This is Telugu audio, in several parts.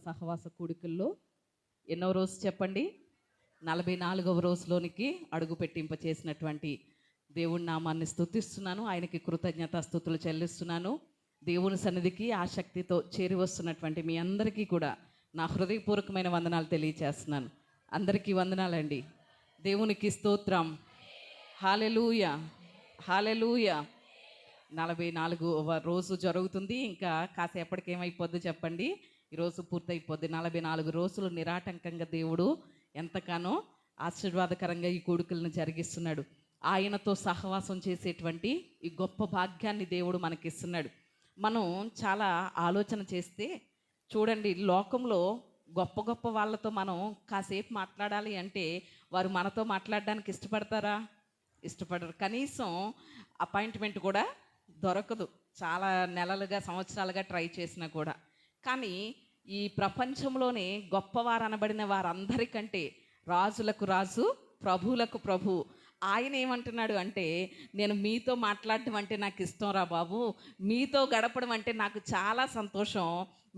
సహవాస కూడికల్లో ఎన్నో రోజు చెప్పండి, 44వ రోజులోనికి అడుగు పెట్టింప చేసినటువంటి దేవుని నామాన్ని స్తుతిస్తున్నాను. ఆయనకి కృతజ్ఞతాస్తుతులు చెల్లిస్తున్నాను. దేవుని సన్నిధికి ఆసక్తితో చేరి వస్తున్నటువంటి మీ అందరికీ కూడా నా హృదయపూర్వకమైన వందనాలు తెలియచేస్తున్నాను. అందరికీ వందనాలండి. దేవునికి స్తోత్రం. హల్లెలూయా, హల్లెలూయా. 44వ రోజు జరుగుతుంది. ఇంకా కాసేపటికి ఏమైపోద్ది చెప్పండి, ఈరోజు పూర్తయిపోద్ది. 44 రోజులు నిరాటంకంగా దేవుడు ఎంతగానో ఆశీర్వాదకరంగా ఈ కూడికలను జరిగిస్తున్నాడు. ఆయనతో సహవాసం చేసేటువంటి ఈ గొప్ప భాగ్యాన్ని దేవుడు మనకిస్తున్నాడు. మనం చాలా ఆలోచన చేస్తే చూడండి, లోకంలో గొప్ప గొప్ప వాళ్ళతో మనం కాసేపు మాట్లాడాలి అంటే వారు మనతో మాట్లాడడానికి ఇష్టపడతారా? ఇష్టపడరు. కనీసం అపాయింట్మెంట్ కూడా దొరకదు, చాలా నెలలుగా సంవత్సరాలుగా ట్రై చేసినా కూడా. కానీ ఈ ప్రపంచంలోనే గొప్పవారు అనబడిన వారందరికంటే రాజులకు రాజు, ప్రభువులకు ప్రభు ఆయన ఏమంటున్నాడు అంటే, నేను మీతో మాట్లాడటం అంటే నాకు ఇష్టం రా బాబు, మీతో గడపడం అంటే నాకు చాలా సంతోషం,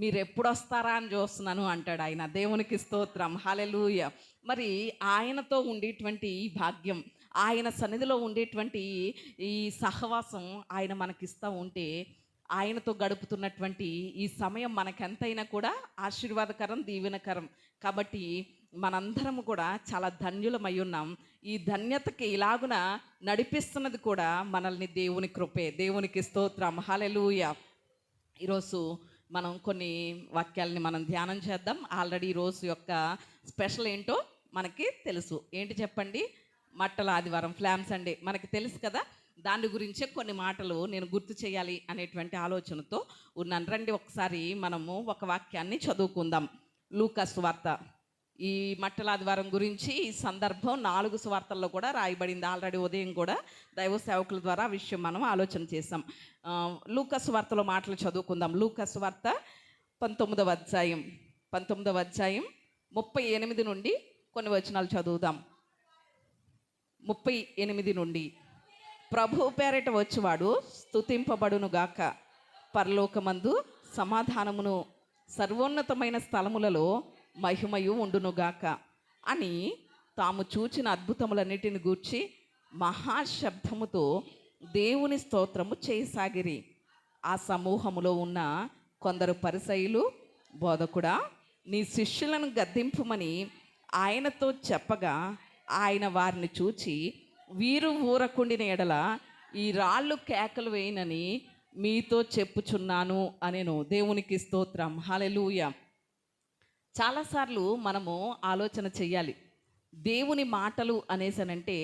మీరు ఎప్పుడు వస్తారా అని చూస్తున్నాను అంటాడు ఆయన. దేవునికి స్తోత్రం, హల్లెలూయా. మరి ఆయనతో ఉండేటువంటి ఈ భాగ్యం, ఆయన సన్నిధిలో ఉండేటువంటి ఈ సహవాసం ఆయన మనకిస్తూ ఉంటే, ఆయనతో గడుపుతున్నటువంటి ఈ సమయం మనకెంతైనా కూడా ఆశీర్వాదకరం, దీవెనకరం. కాబట్టి మనందరం కూడా చాలా ధన్యులమై ఉన్నాం. ఈ ధన్యతకి ఇలాగున నడిపిస్తున్నది కూడా మనల్ని దేవుని కృపే. దేవునికి స్తోత్రం, హల్లెలూయా. ఈరోజు మనం కొన్ని వాక్యాలని మనం ధ్యానం చేద్దాం. ఆల్రెడీ ఈరోజు యొక్క స్పెషల్ ఏంటో మనకి తెలుసు. ఏంటి చెప్పండి? మట్టల ఆదివారం, ఫ్లామ్ సండే మనకి తెలుసు కదా. దాని గురించే కొన్ని మాటలు నేను గుర్తు చేయాలి అనేటువంటి ఆలోచనతో ఉన్నాను. రండి ఒకసారి మనము ఒక వాక్యాన్ని చదువుకుందాం. లూకా సువార్త. ఈ మట్టల ఆదివారం గురించి ఈ సందర్భం 4 సువార్తల్లో కూడా రాయబడింది. ఆల్రెడీ ఉదయం కూడా దైవ సేవకుల ద్వారా ఆ విషయం మనం ఆలోచన చేసాం. లూకా సువార్తలో మాటలు చదువుకుందాం. లూకా సువార్త 19వ అధ్యాయం 38 నుండి కొన్ని వచనాలు చదువుదాం. 38 నుండి. ప్రభు పేరిట వచ్చువాడు స్తుతింపబడును గాక. పరలోకమందు సమాధానమును, సర్వోన్నతమైన స్థలములలో మహిమయు ఉండునుగాక అని తాము చూచిన అద్భుతములన్నిటిని గూర్చి మహాశబ్దముతో దేవుని స్తోత్రము చేయసాగిరి. ఆ సమూహములో ఉన్న కొందరు పరిసయ్యులు, బోధకుడా, నీ శిష్యులను గద్దింపుమని ఆయనతో చెప్పగా, ఆయన వారిని చూచి, వీరు ఊరకుండిన ఎడల ఈ రాళ్ళు కేకలు వేయనని మీతో చెప్పుచున్నాను అనెను. దేవునికి స్తోత్రం, హల్లెలూయా. చాలాసార్లు మనము ఆలోచన చెయ్యాలి. దేవుని మాటలు అనేసనంటే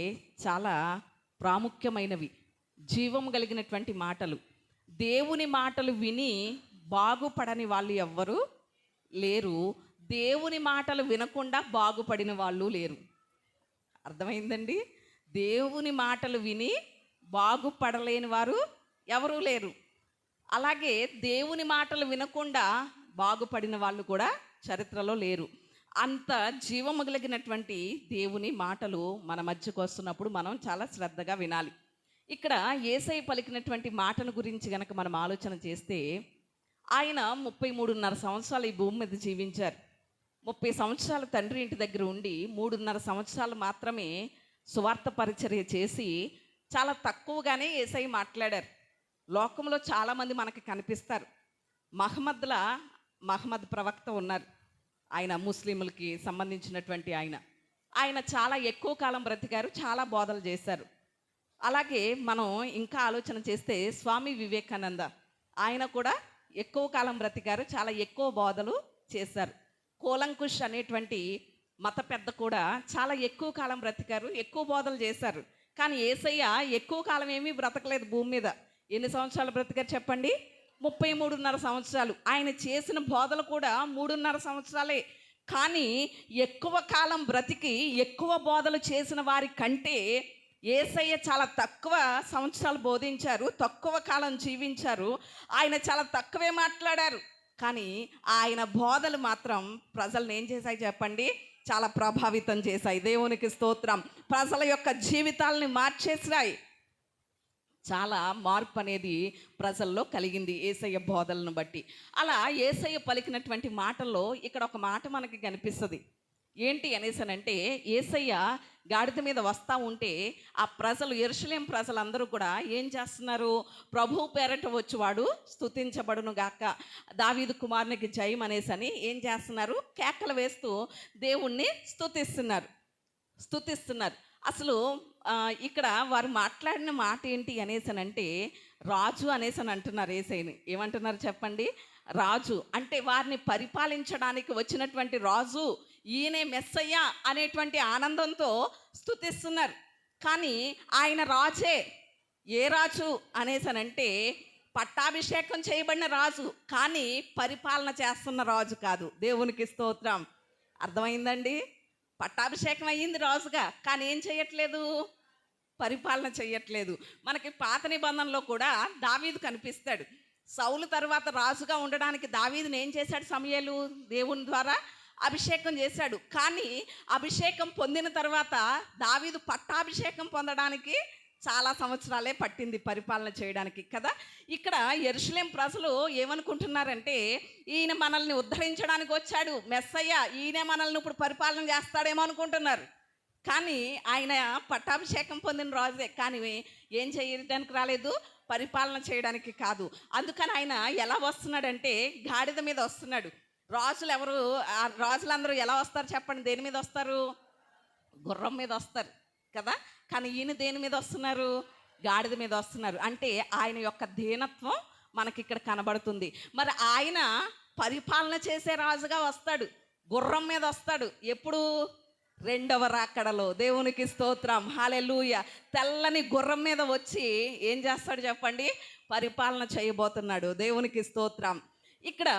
చాలా ప్రాముఖ్యమైనవి, జీవం కలిగినటువంటి మాటలు. దేవుని మాటలు విని బాగుపడని వాళ్ళు ఎవ్వరూ లేరు. దేవుని మాటలు వినకుండా బాగుపడిన వాళ్ళు లేరు. అర్థమైందండి? దేవుని మాటలు విని బాగుపడలేని వారు ఎవరూ లేరు. అలాగే దేవుని మాటలు వినకుండా బాగుపడిన వాళ్ళు కూడా చరిత్రలో లేరు. అంత జీవము కలిగినటువంటి దేవుని మాటలు మన మధ్యకు వస్తున్నప్పుడు మనం చాలా శ్రద్ధగా వినాలి. ఇక్కడ యేసయ్య పలికినటువంటి మాటను గురించి గనక మనం ఆలోచన చేస్తే, ఆయన 33.5 సంవత్సరాలు ఈ భూమి మీద జీవించారు. 30 సంవత్సరాలు తండ్రి ఇంటి దగ్గర ఉండి 3.5 సంవత్సరాలు మాత్రమే సువార్త పరిచర్య చేసి చాలా తక్కువగానే యేసయ్య మాట్లాడారు. లోకంలో చాలామంది మనకి కనిపిస్తారు. మహమ్మద్ ప్రవక్త ఉన్నారు. ఆయన ముస్లింలకి సంబంధించినటువంటి ఆయన చాలా ఎక్కువ కాలం బ్రతికారు, చాలా బోధలు చేశారు. అలాగే మనం ఇంకా ఆలోచన చేస్తే స్వామి వివేకానంద, ఆయన కూడా ఎక్కువ కాలం బ్రతికారు, చాలా ఎక్కువ బోధలు చేశారు. కూలంకుష్ అనేటువంటి మత పెద్ద కూడా చాలా ఎక్కువ కాలం బ్రతికారు, ఎక్కువ బోధలు చేశారు. కానీ యేసయ్య ఎక్కువ కాలం ఏమీ బ్రతకలేదు భూమి మీద. ఎన్ని సంవత్సరాలు బ్రతికారు చెప్పండి? 33.5 సంవత్సరాలు. ఆయన చేసిన బోధలు కూడా 3.5 సంవత్సరాలే. కానీ ఎక్కువ కాలం బ్రతికి ఎక్కువ బోధలు చేసిన వారి కంటే యేసయ్య చాలా తక్కువ సంవత్సరాలు బోధించారు, తక్కువ కాలం జీవించారు. ఆయన చాలా తక్కువే మాట్లాడారు. కానీ ఆయన బోధలు మాత్రం ప్రజల్ని ఏం చేశాయి చెప్పండి? చాలా ప్రభావితం చేశాయి. దేవునికి స్తోత్రం. ప్రజల యొక్క జీవితాలని మార్చేసాయి. చాలా మార్పు అనేది ప్రజల్లో కలిగింది యేసయ్య బోధలను బట్టి. అలా యేసయ్య పలికినటువంటి మాటల్లో ఇక్కడ ఒక మాట మనకి కనిపిస్తుంది. ఏంటి అనేసనంటే, యేసయ్య గాడిద మీద వస్తూ ఉంటే ఆ ప్రజలు, యెరూషలేము ప్రజలందరూ కూడా ఏం చేస్తున్నారు? ప్రభువు పేరట వచ్చువాడు స్తుతించబడును గాక, దావీదు కుమారునికి జయం అనేసని ఏం చేస్తున్నారు? కేకలు వేస్తూ దేవుణ్ణి స్తుతిస్తున్నారు. అసలు ఇక్కడ వారు మాట్లాడిన మాట ఏంటి అనేసనంటే, రాజు అనేసని అంటున్నారు యేసయ్యని. ఏమంటున్నారు చెప్పండి? రాజు అంటే వారిని పరిపాలించడానికి వచ్చినటువంటి రాజు, ఈయనే మెస్సయ్య అనేటువంటి ఆనందంతో స్తుతిస్తున్నారు. కానీ ఆయన రాజే. ఏ రాజు అనేసనంటే, పట్టాభిషేకం చేయబడిన రాజు, కానీ పరిపాలన చేస్తున్న రాజు కాదు. దేవునికి స్తోత్రం. అర్థమైందండి? పట్టాభిషేకం అయ్యింది రాజుగా, కానీ ఏం చేయట్లేదు? పరిపాలన చేయట్లేదు. మనకి పాత నిబంధనలో కూడా దావీదు కనిపిస్తాడు. సౌలు తర్వాత రాజుగా ఉండడానికి దావీదుని ఏం చేశాడు? సమూయేలు దేవుని ద్వారా అభిషేకం చేశాడు. కానీ అభిషేకం పొందిన తర్వాత దావీదు పట్టాభిషేకం పొందడానికి చాలా సంవత్సరాలే పట్టింది పరిపాలన చేయడానికి కదా. ఇక్కడ యెరూషలేము ప్రజలు ఏమనుకుంటున్నారంటే, ఈయన మనల్ని ఉద్ధరించడానికి వచ్చాడు మెస్సయ్య, ఈయనే మనల్ని ఇప్పుడు పరిపాలన చేస్తాడేమో అనుకుంటున్నారు. కానీ ఆయన పట్టాభిషేకం పొందిన రాజే, కానీ ఏం చేయడానికి రాలేదు? పరిపాలన చేయడానికి కాదు. అందుకని ఆయన ఎలా వస్తున్నాడంటే, గాడిద మీద వస్తున్నాడు. రాజులు ఎవరు? రాజులందరూ ఎలా వస్తారు చెప్పండి? దేని మీద వస్తారు? గుర్రం మీద వస్తారు కదా. కానీ ఈయన దేని మీద వస్తున్నారు? గాడిద మీద వస్తున్నారు. అంటే ఆయన యొక్క దీనత్వం మనకి ఇక్కడ కనబడుతుంది. మరి ఆయన పరిపాలన చేసే రాజుగా వస్తాడు, గుర్రం మీద వస్తాడు. ఎప్పుడు? రెండవ రాకడలో. దేవునికి స్తోత్రం, హల్లెలూయా. తెల్లని గుర్రం మీద వచ్చి ఏం చేస్తాడు చెప్పండి? పరిపాలన చేయబోతున్నాడు. దేవునికి స్తోత్రం. ఇక్కడ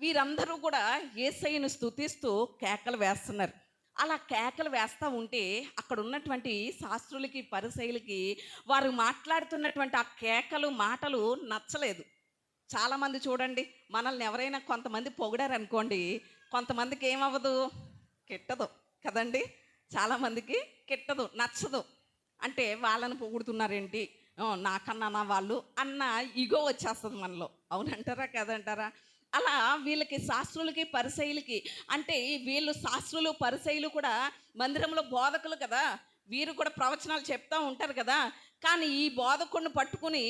వీరందరూ కూడా యేసయ్యను స్తుతిస్తూ కేకలు వేస్తున్నారు. అలా కేకలు వేస్తూ ఉంటే అక్కడ ఉన్నటువంటి శాస్త్రులకి, పరిసయ్యులకి వారు మాట్లాడుతున్నటువంటి ఆ కేకలు, మాటలు నచ్చలేదు. చాలామంది చూడండి, మనల్ని ఎవరైనా కొంతమంది పొగిడారనుకోండి, కొంతమందికి ఏమవ్వదు? కిట్టదు కదండి. చాలామందికి కిట్టదు, నచ్చదు. అంటే వాళ్ళని పొగుడుతున్నారేంటి, నాకన్నా నా వాళ్ళు అన్న ఈగో వచ్చేస్తుంది మనలో. అవునంటారా కదంటారా? అలా వీళ్ళకి, శాస్త్రులకి, పరిసయ్యులకి, అంటే వీళ్ళు శాస్త్రులు, పరిసయ్యులు కూడా మందిరంలో బోధకులు కదా, వీరు కూడా ప్రవచనాలు చెప్తూ ఉంటారు కదా. కానీ ఈ బోధకుడిని పట్టుకుని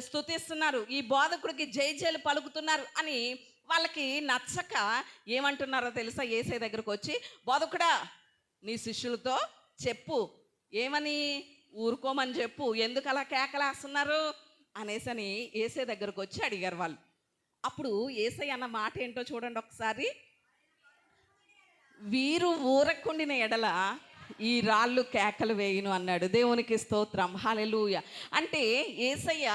స్తుతిస్తున్నారు, ఈ బోధకుడికి జయజయలు పలుకుతున్నారు అని వాళ్ళకి నచ్చక ఏమంటున్నారో తెలుసా? యేసయ్య దగ్గరకు వచ్చి, బోధకుడా నీ శిష్యులతో చెప్పు, ఏమని? ఊరుకోమని చెప్పు, ఎందుకు అలా కేకలేస్తున్నారు అనేసని యేసయ్య దగ్గరకు వచ్చి అడిగారు వాళ్ళు. అప్పుడు యేసయ్య అన్న మాట ఏంటో చూడండి ఒకసారి. వీరు ఊరకుండిన ఎడల ఈ రాళ్ళు కేకలు వేయును అన్నాడు. దేవునికి స్తోత్రం, హల్లెలూయా. అంటే యేసయ్య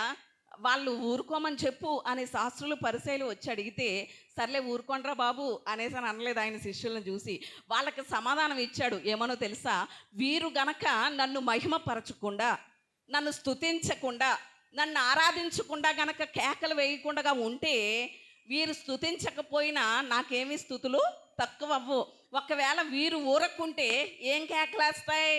వాళ్ళు ఊరుకోమని చెప్పు అని శాస్త్రులు, పరిసయ్యులు వచ్చి అడిగితే, సర్లే ఊరుకోండ్రా బాబు అనేసి అని అనలేదు ఆయన శిష్యులను చూసి. వాళ్ళకి సమాధానం ఇచ్చాడు. ఏమనో తెలుసా? వీరు గనక నన్ను మహిమపరచకుండా, నన్ను స్తుతించకుండా, నన్ను ఆరాధించకుండా గనక కేకలు వేయకుండా ఉంటే, వీరు స్తుతించకపోయినా నాకేమీ స్తుతులు తక్కువవ్వు. ఒకవేళ వీరు ఊరకుంటే ఏం కేకలేస్తాయి?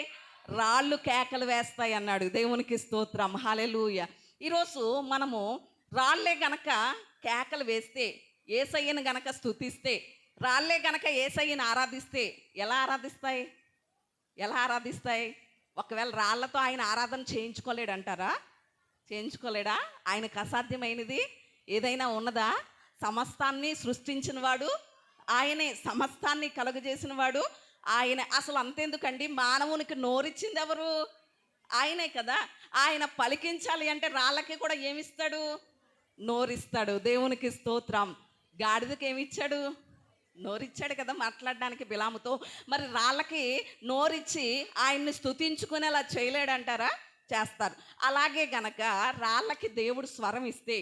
రాళ్ళు కేకలు వేస్తాయి అన్నాడు. దేవునికి స్తోత్రం, హల్లెలూయా. ఈరోజు మనము రాళ్ళే గనక కేకలు వేస్తే, యేసయ్యను గనక స్తుతిస్తే, రాళ్ళే గనక యేసయ్యను ఆరాధిస్తే ఎలా ఆరాధిస్తాయి? ఎలా ఆరాధిస్తాయి? ఒకవేళ రాళ్లతో ఆయన ఆరాధన చేయించుకోలేడంటారా? చేయించుకోలేడా? ఆయనకు అసాధ్యమైనది ఏదైనా ఉన్నదా? సమస్తాన్ని సృష్టించిన వాడు ఆయనే, సమస్తాన్ని కలుగజేసిన వాడు ఆయన. అసలు అంతెందుకండి, మానవునికి నోరిచ్చింది ఎవరు? ఆయనే కదా. ఆయన పలికించాలి అంటే రాళ్ళకి కూడా ఏమిస్తాడు? నోరిస్తాడు. దేవునికి స్తోత్రం. గాడిదకి ఏమిచ్చాడు? నోరిచ్చాడు కదా మాట్లాడడానికి బిలాముతో. మరి రాళ్ళకి నోరిచ్చి ఆయన్ని స్తుతించుకునేలా చేయలేడంటారా? చేస్తారు. అలాగే గనక రాళ్ళకి దేవుడు స్వరం ఇస్తే,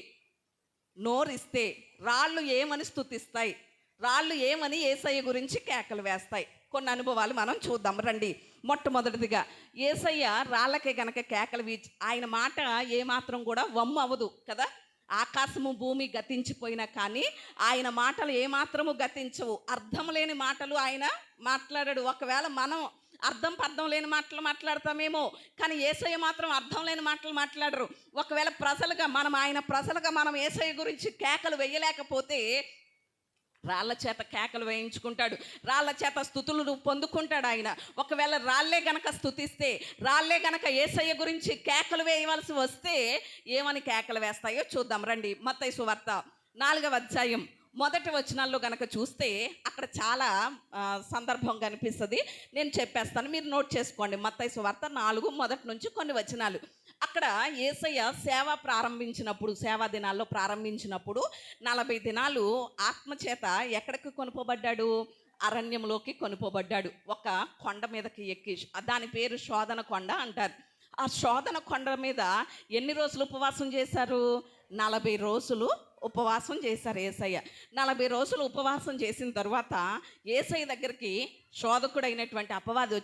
నోరిస్తే, రాళ్ళు ఏమని స్తుతిస్తాయి? రాళ్ళు ఏమని యేసయ్య గురించి కేకలు వేస్తాయి? కొన్ని అనుభవాలు మనం చూద్దాం రండి. మొట్టమొదటిదిగా, యేసయ్య రాళ్ళకే గనక కేకలు వీచి, ఆయన మాట ఏమాత్రం కూడా వమ్ము అవ్వదు కదా. ఆకాశము భూమి గతించిపోయినా కానీ ఆయన మాటలు ఏమాత్రము గతించవు. అర్థం లేని మాటలు ఆయన మాట్లాడాడు. ఒకవేళ మనం అర్థం లేని మాటలు మాట్లాడతామేమో, కానీ యేసయ్య మాత్రం అర్థం లేని మాటలు మాట్లాడరు. ఒకవేళ ఆయన ప్రజలుగా మనం యేసయ్య గురించి కేకలు వేయలేకపోతే రాళ్ళ చేత కేకలు వేయించుకుంటాడు, రాళ్ళ చేత స్తుతులు పొందుకుంటాడు ఆయన. ఒకవేళ రాళ్ళే గనక స్తుతిస్తే, రాళ్ళే గనక యేసయ్య గురించి కేకలు వేయవలసి వస్తే ఏమని కేకలు వేస్తాయో చూద్దాం రండి. మత్తయి సువార్త 4వ అధ్యాయం మొదటి వచనాల్లో గనక చూస్తే అక్కడ చాలా సందర్భం కనిపిస్తుంది. నేను చెప్పేస్తాను, మీరు నోట్ చేసుకోండి. మత్తయి సువార్త 4 మొదటి నుంచి కొన్ని వచనాలు. అక్కడ యేసయ్య సేవా దినాల్లో ప్రారంభించినప్పుడు 40 దినాలు ఆత్మచేత ఎక్కడికి కొనుపోబడ్డాడు? అరణ్యంలోకి కొనుపోబడ్డాడు. ఒక కొండ మీదకి ఎక్కి, దాని పేరు శోధన కొండ అంటారు. ఆ శోధన కొండ మీద ఎన్ని రోజులు ఉపవాసం చేశారు? 40 రోజులు ఉపవాసం చేశారు యేసయ్య. 40 రోజులు ఉపవాసం చేసిన తర్వాత యేసయ్య దగ్గరికి శోధకుడైనటువంటి అపవాది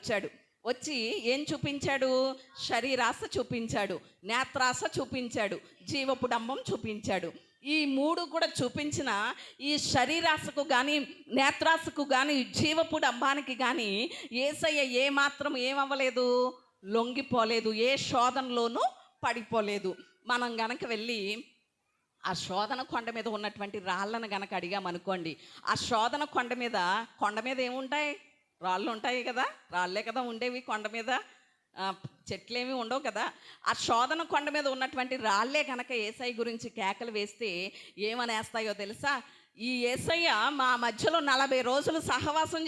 వచ్చి ఏం చూపించాడు? శరీరాశ చూపించాడు, నేత్రాశ చూపించాడు, జీవపు డంబం చూపించాడు. ఈ 3 కూడా చూపించిన ఈ శరీరాశకు కానీ, నేత్రాశకు కానీ, జీవపు డంబానికి కానీ యేసయ్య ఏమవ్వలేదు, లొంగిపోలేదు, ఏ శోధనలోనూ పడిపోలేదు. మనం గనక వెళ్ళి ఆ శోధన కొండ మీద ఉన్నటువంటి రాళ్ళను గనక అడిగామనుకోండి, ఆ శోధన కొండ మీద ఏముంటాయి? రాళ్ళు ఉంటాయి కదా, రాళ్ళే కదా ఉండేవి కొండ మీద, చెట్లేమీ ఉండవు కదా. ఆ శోధన కొండ మీద ఉన్నటువంటి రాళ్ళే కనుక యేసయ్య గురించి కేకలు వేస్తే ఏమనేస్తాయో తెలుసా? ఈ యేసయ్య మా మధ్యలో 40 రోజులు సహవాసం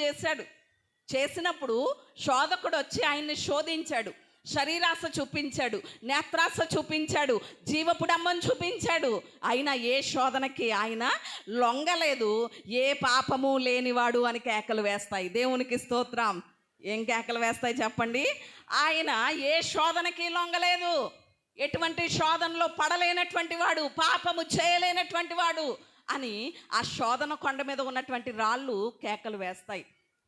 చేసినప్పుడు శోధకుడు వచ్చి ఆయన్ని శోధించాడు, శరీరాశ చూపించాడు, నేత్రాశ చూపించాడు, జీవపుడమ్మని చూపించాడు. అయినా ఏ శోధనకి ఆయన లొంగలేదు. ఏ పాపము లేనివాడు అని కేకలు వేస్తాయి. దేవునికి స్తోత్రం. ఏం కేకలు వేస్తాయి చెప్పండి? ఆయన ఏ శోధనకి లొంగలేదు, ఎటువంటి శోధనలో పడలేనటువంటి వాడు, పాపము చేయలేనటువంటి వాడు అని ఆ శోధన కొండ మీద ఉన్నటువంటి రాళ్ళు కేకలు వేస్తాయి.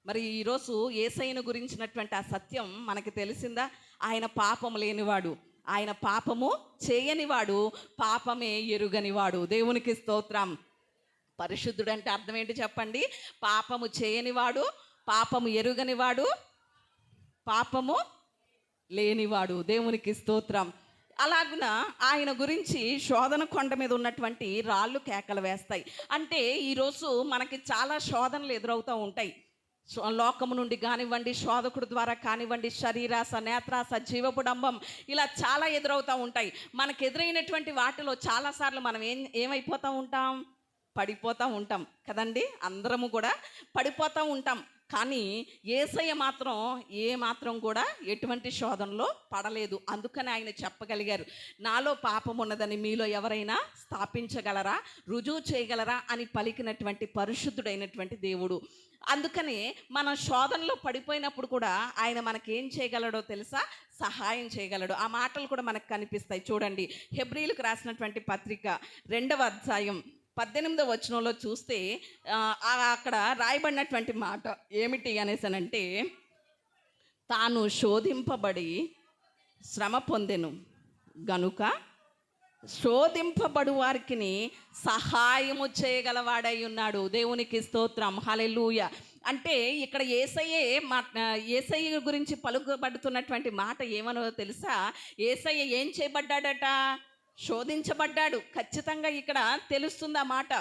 మరి ఈరోజు యేసయ్యను గురించినటువంటి ఆ సత్యం మనకి తెలిసిందా? ఆయన పాపము లేనివాడు, ఆయన పాపము చేయనివాడు, పాపమే ఎరుగనివాడు. దేవునికి స్తోత్రం. పరిశుద్ధుడు అంటే అర్థం ఏంటి చెప్పండి? పాపము చేయనివాడు, పాపము ఎరుగనివాడు, పాపము లేనివాడు. దేవునికి స్తోత్రం. అలాగున ఆయన గురించి శోధన కొండ మీద ఉన్నటువంటి రాళ్ళు కేకలు వేస్తాయి. అంటే ఈరోజు మనకి చాలా శోధనలు ఎదురవుతూ ఉంటాయి. లోకము నుండి కానివ్వండి, శోధకుడు ద్వారా కానివ్వండి, శరీరాశ, నేత్రాశ, జీవపుడంబం, ఇలా చాలా ఎదురవుతూ ఉంటాయి. మనకు ఎదురైనటువంటి వాటిలో చాలాసార్లు మనం ఏమైపోతూ ఉంటాం? పడిపోతూ ఉంటాం కదండి. అందరము కూడా పడిపోతూ ఉంటాం. కానీ యేసయ్య మాత్రం కూడా ఎటువంటి శోధనలో పడలేదు. అందుకని ఆయన చెప్పగలిగారు, నాలో పాపం ఉన్నదని మీలో ఎవరైనా స్థాపించగలరా, రుజువు చేయగలరా అని పలికినటువంటి పరిశుద్ధుడైనటువంటి దేవుడు. అందుకని మనం శోధనలో పడిపోయినప్పుడు కూడా ఆయన మనకేం చేయగలడో తెలుసా? సహాయం చేయగలడు. ఆ మాటలు కూడా మనకు కనిపిస్తాయి. చూడండి, హెబ్రీయులకు రాసినటువంటి పత్రిక 2వ అధ్యాయం 18వ వచనంలో చూస్తే అక్కడ రాయబడినటువంటి మాట ఏమిటి అనేసనంటే, తాను శోధింపబడి శ్రమ పొందెను గనుక శోధింపబడు వారికి సహాయము చేయగలవాడై ఉన్నాడు. దేవునికి స్తోత్రం. హల్లెలూయా. అంటే ఇక్కడ యేసయ్య గురించి పలుకబడుతున్నటువంటి మాట ఏమనో తెలుసా? యేసయ్య ఏం చేయబడ్డాడట? శోధించబడ్డాడు. ఖచ్చితంగా ఇక్కడ తెలుస్తుంది ఆ మాట.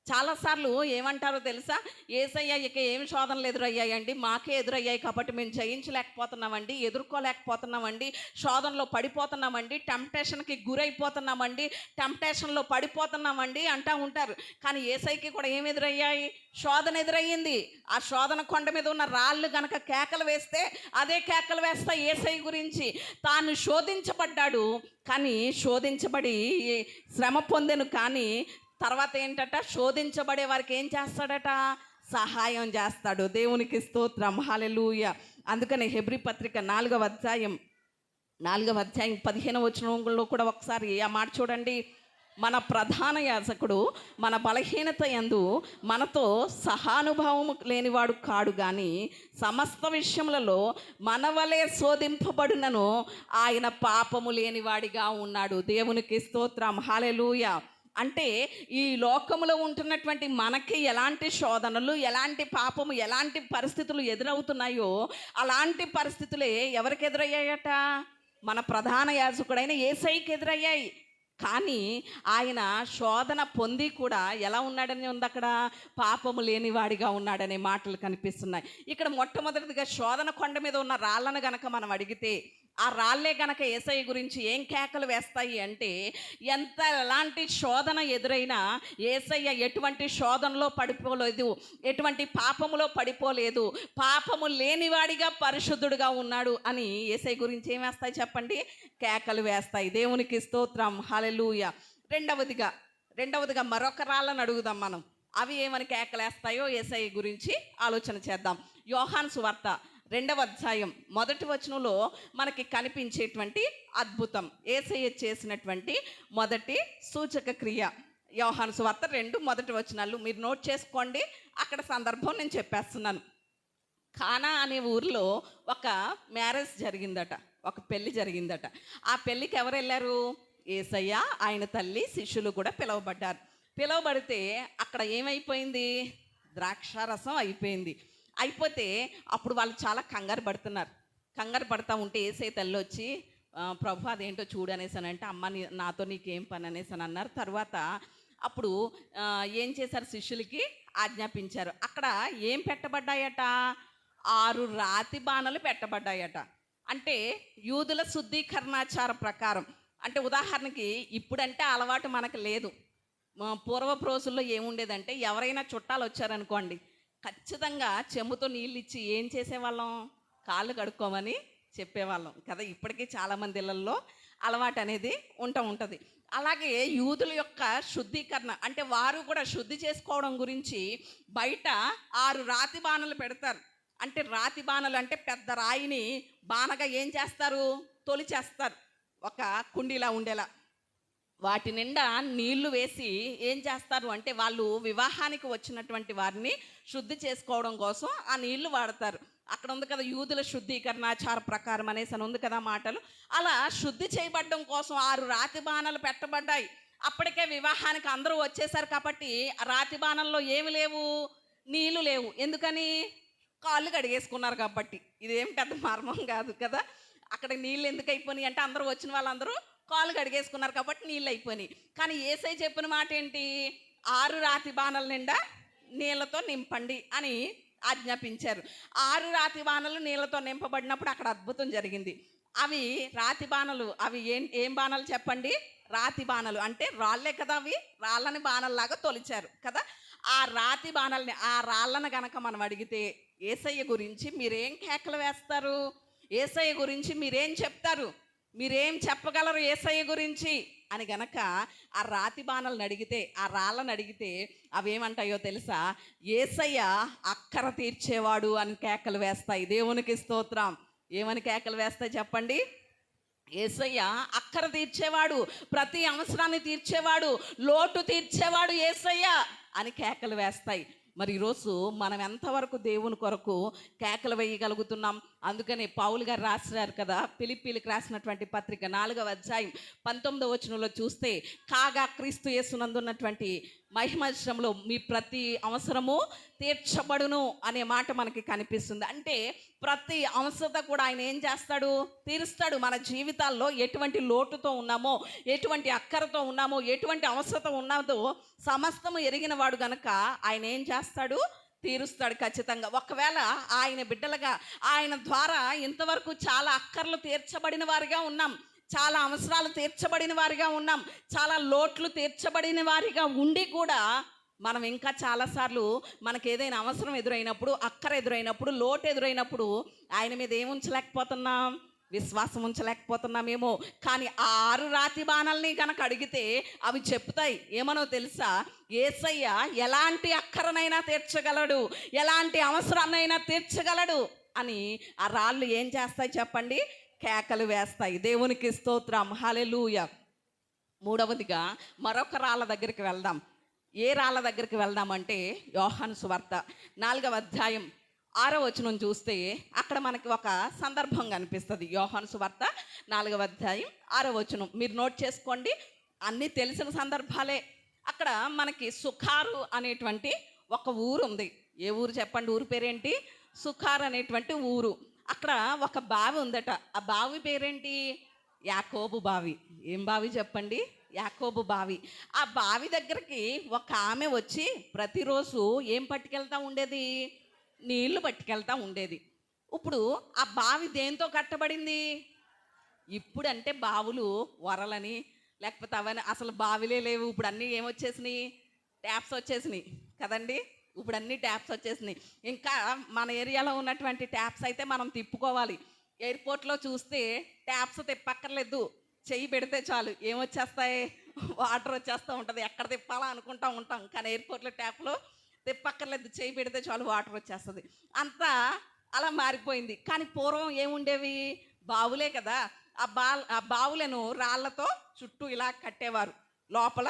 చాలాసార్లు ఏమంటారో తెలుసా? యేసయ్య ఇక ఏమి శోధనలు ఎదురయ్యాయండి, మాకే ఎదురయ్యాయి కాబట్టి మేము జయించలేకపోతున్నామండి, ఎదుర్కోలేకపోతున్నామండి, శోధనలో పడిపోతున్నామండి, టెంప్టేషన్కి గురైపోతున్నామండి, టెంప్టేషన్లో పడిపోతున్నామండి అంటూ ఉంటారు. కానీ యేసయ్యకి కూడా ఏమి ఎదురయ్యాయి? శోధన ఎదురయ్యింది. ఆ శోధన కొండ మీద ఉన్న రాళ్ళు గనక కేకలు వేస్తే అదే కేకలు వేస్తాయి యేసయ్య గురించి. తాను శోధించబడ్డాడు, కానీ శోధించబడి శ్రమ పొందెను, కానీ తర్వాత ఏంటట? శోధించబడే వారికి ఏం చేస్తాడట? సహాయం చేస్తాడు. దేవునికి స్తోత్రం. హల్లెలూయా. అందుకని హెబ్రీ పత్రిక 4వ అధ్యాయం 15వ వచనంలో కూడా ఒకసారి ఆ మాట చూడండి. మన ప్రధాన యాజకుడు మన బలహీనత యందు మనతో సహానుభావము లేనివాడు కాడు, కానీ సమస్త విషయములలో మన వలె శోధింపబడినను ఆయన పాపము లేనివాడిగా ఉన్నాడు. దేవునికి స్తోత్రం. హల్లెలూయా. అంటే ఈ లోకములో ఉంటున్నటువంటి మనకి ఎలాంటి శోధనలు, ఎలాంటి పాపము, ఎలాంటి పరిస్థితులు ఎదురవుతున్నాయో అలాంటి పరిస్థితులే ఎవరికి ఎదురయ్యాయట? మన ప్రధాన యాజకుడైన యేసయ్యకి ఎదురయ్యాయి. కానీ ఆయన శోధన పొంది కూడా ఎలా ఉన్నాడని ఉంది అక్కడ? పాపము లేనివాడిగా ఉన్నాడనే మాటలు కనిపిస్తున్నాయి. ఇక్కడ మొట్టమొదటిగా శోధన కొండ మీద ఉన్న రాళ్ళను గనక మనం అడిగితే ఆ రాళ్ళే గనక యేసయ్య గురించి ఏం కేకలు వేస్తాయి అంటే, ఎలాంటి శోధన ఎదురైనా యేసయ్య ఎటువంటి శోధనలో పడిపోలేదు, ఎటువంటి పాపములో పడిపోలేదు, పాపము లేనివాడిగా పరిశుద్ధుడుగా ఉన్నాడు అని యేసయ్య గురించి ఏం వేస్తాయి చెప్పండి? కేకలు వేస్తాయి. దేవునికి స్తోత్రం, హల్లెలూయా. రెండవదిగా మరొక రాళ్ళను అడుగుదాం మనం. అవి ఏమని కేకలేస్తాయో యేసయ్య గురించి ఆలోచన చేద్దాం. యోహాను సువార్త 2వ అధ్యాయం 1వ వచనంలో మనకి కనిపించేటువంటి అద్భుతం, యేసయ్య చేసినటువంటి మొదటి సూచక క్రియ. యోహాను సువార్త 2 మొదటి వచనాలు మీరు నోట్ చేసుకోండి. అక్కడ సందర్భం నేను చెప్పేస్తున్నాను. కానా అనే ఊరిలో ఒక మ్యారేజ్ జరిగిందట, ఒక పెళ్లి జరిగిందట. ఆ పెళ్ళికి ఎవరు వెళ్ళారు? యేసయ్య, ఆయన తల్లి, శిష్యులు కూడా పిలువబడితే అక్కడ ఏమైపోయింది? ద్రాక్షారసం అయిపోతే అప్పుడు వాళ్ళు చాలా కంగారు పడుతూ ఉంటే యేసయ్య తల్లి వచ్చి, ప్రభు అదేంటో చూడు అనేసానంటే, అమ్మ నాతో నీకేం పని అనేసాను అన్నారు. తర్వాత అప్పుడు ఏం చేశారు? శిష్యులకి ఆజ్ఞాపించారు. అక్కడ ఏం పెట్టబడ్డాయట? 6 రాతి బాణలు పెట్టబడ్డాయట. అంటే యూదుల శుద్ధీకరణాచార ప్రకారం, అంటే ఉదాహరణకి ఇప్పుడంటే అలవాటు మనకు లేదు. పూర్వపు రోజుల్లో ఏముండేదంటే, ఎవరైనా చుట్టాలు వచ్చారనుకోండి, ఖచ్చితంగా చెంబుతో నీళ్ళు ఇచ్చి ఏం చేసేవాళ్ళం? కాళ్ళు కడుక్కోమని చెప్పేవాళ్ళం కదా. ఇప్పటికీ చాలామంది ఇళ్ళల్లో అలవాటు అనేది ఉంటుంది. అలాగే యూదుల యొక్క శుద్ధీకరణ అంటే వారు కూడా శుద్ధి చేసుకోవడం గురించి బయట 6 రాతి బాణలు పెడతారు. అంటే రాతి బాణలు అంటే పెద్ద రాయిని బాణగా ఏం చేస్తారు? తొలిచేస్తారు, ఒక కుండీలా ఉండేలా. వాటి నిండా నీళ్లు వేసి ఏం చేస్తారు అంటే, వాళ్ళు వివాహానికి వచ్చినటువంటి వారిని శుద్ధి చేసుకోవడం కోసం ఆ నీళ్లు వాడతారు. అక్కడ ఉంది కదా, యూదుల శుద్ధీకరణాచార ప్రకారం అనేసి అని ఉంది కదా మాటలు. అలా శుద్ధి చేయబడడం కోసం 6 రాతి బాణలు పెట్టబడ్డాయి. అప్పటికే వివాహానికి అందరూ వచ్చేసారు కాబట్టి ఆ రాతి బాణంలో ఏమి లేవు? నీళ్లు లేవు. ఎందుకని? కాళ్ళు కడిగేసుకున్నారు కాబట్టి. ఇదేం పెద్ద మర్మం కాదు కదా. అక్కడ నీళ్ళు ఎందుకు అయిపోయినాయి అంటే, అందరూ వచ్చిన వాళ్ళందరూ కాళ్ళు కడిగేసుకున్నారు కాబట్టి నీళ్ళు అయిపోయినాయి. కానీ యేసయ్య చెప్పిన మాట ఏంటి? 6 రాతి బాణల నిండా నీళ్ళతో నింపండి అని ఆజ్ఞాపించారు. 6 రాతి బాణలు నీళ్ళతో నింపబడినప్పుడు అక్కడ అద్భుతం జరిగింది. అవి రాతి బాణలు, అవి ఏం బాణాలు చెప్పండి? రాతి బాణలు అంటే రాళ్ళే కదా, అవి రాళ్ళని బాణల్లాగా తొలిచారు కదా. ఆ రాతి బాణల్ని, ఆ రాళ్ళను గనక మనం అడిగితే యేసయ్య గురించి మీరేం కేకలు వేస్తారు? యేసయ్య గురించి మీరేం చెప్తారు? మీరేం చెప్పగలరు యేసయ్య గురించి అని గనక ఆ రాతి బాణలను అడిగితే, ఆ రాళ్ళను అడిగితే అవేమంటాయో తెలుసా? యేసయ్య అక్కర తీర్చేవాడు అని కేకలు వేస్తాయి. దేవునికి స్తోత్రం. ఏమని కేకలు వేస్తాయి చెప్పండి? యేసయ్య అక్కర తీర్చేవాడు, ప్రతి అవసరాన్ని తీర్చేవాడు, లోటు తీర్చేవాడు యేసయ్య అని కేకలు వేస్తాయి. మరి ఈరోజు మనం ఎంతవరకు దేవుని కొరకు కేకలు వేయగలుగుతున్నాం? అందుకని పౌలు గారు రాసినారు కదా, ఫిలిప్పీలకు రాసినటువంటి పత్రిక 4వ అధ్యాయం 19వ వచనంలో చూస్తే, కాగా క్రీస్తు యేసునందున్నటువంటి మహిమశ్రమంలో మీ ప్రతి అవసరము తీర్చబడును అనే మాట మనకి కనిపిస్తుంది. అంటే ప్రతి అవసరత కూడా ఆయన ఏం చేస్తాడు? తీరుస్తాడు. మన జీవితాల్లో ఎటువంటి లోటుతో ఉన్నామో, ఎటువంటి అక్కరతో ఉన్నామో, ఎటువంటి అవసరత ఉన్నదో సమస్తము ఎరిగిన వాడు గనక ఆయన ఏం చేస్తాడు? తీరుస్తాడు ఖచ్చితంగా. ఒకవేళ ఆయన బిడ్డలుగా ఆయన ద్వారా ఇంతవరకు చాలా అక్కర్లు తీర్చబడిన వారిగా ఉన్నాం, చాలా అవసరాలు తీర్చబడిన వారిగా ఉన్నాం, చాలా లోట్లు తీర్చబడిన వారిగా ఉండి కూడా మనం ఇంకా చాలాసార్లు మనకు ఏదైనా అవసరం ఎదురైనప్పుడు, అక్కర ఎదురైనప్పుడు, లోటు ఎదురైనప్పుడు ఆయన మీద ఏం ఉంచలేకపోతున్నాం? విశ్వాసం ఉంచలేకపోతున్నామేమో. కానీ ఆ 6 రాతి బాణల్ని కనుక అడిగితే అవి చెప్తాయి. ఏమనో తెలుసా? యేసయ్య ఎలాంటి అక్కరనైనా తీర్చగలడు, ఎలాంటి అవసరాన్నైనా తీర్చగలడు అని ఆ రాళ్ళు ఏం చేస్తాయి చెప్పండి? కేకలు వేస్తాయి. దేవునికి స్తోత్రం, హల్లెలూయా. మూడవదిగా మరొక రాళ్ళ దగ్గరికి వెళ్దాం. ఏ రాళ్ళ దగ్గరికి వెళ్దామంటే, యోహాను సువార్త 4వ అధ్యాయం 6వ వచనం చూస్తే అక్కడ మనకి ఒక సందర్భం కనిపిస్తుంది. యోహాను సువార్త 4వ అధ్యాయం 6వ వచనం మీరు నోట్ చేసుకోండి. అన్నీ తెలిసిన సందర్భాలే. అక్కడ మనకి సుఖారు అనేటువంటి ఒక ఊరు ఉంది. ఏ ఊరు చెప్పండి? ఊరు పేరేంటి? సుఖార్ అనేటువంటి ఊరు. అక్కడ ఒక బావి ఉందట. ఆ బావి పేరేంటి? యాకోబు బావి. ఏం బావి చెప్పండి? యాకోబు బావి. ఆ బావి దగ్గరికి ఒక ఆమె వచ్చి ప్రతిరోజు ఏం పట్టుకెళ్తా ఉండేది? నీళ్లు పట్టుకెళ్తా ఉండేది. ఇప్పుడు ఆ బావి దేంతో కట్టబడింది? ఇప్పుడంటే బావులు వరలని, లేకపోతే అవన్నీ అసలు బావిలే లేవు. ఇప్పుడు అన్నీ ఏమొచ్చేసినాయి? ట్యాప్స్ వచ్చేసినాయి కదండి. ఇప్పుడు అన్ని ట్యాప్స్ వచ్చేసినాయి. ఇంకా మన ఏరియాలో ఉన్నటువంటి ట్యాప్స్ అయితే మనం తిప్పుకోవాలి. ఎయిర్పోర్ట్లో చూస్తే ట్యాప్స్ తిప్పక్కర్లేదు, చెయ్యి పెడితే చాలు ఏమొచ్చేస్తాయి? వాటర్ వచ్చేస్తూ ఉంటుంది. ఎక్కడ తిప్పాలా అనుకుంటా ఉంటాం, కానీ ఎయిర్పోర్ట్లో ట్యాప్లో తిప్పక్కర్లేదు, చెయ్యి పెడితే చాలు వాటర్ వచ్చేస్తుంది. అంతా అలా మారిపోయింది. కానీ పూర్వం ఏముండేవి? బావులే కదా. ఆ బావులను రాళ్లతో చుట్టూ ఇలా కట్టేవారు. లోపల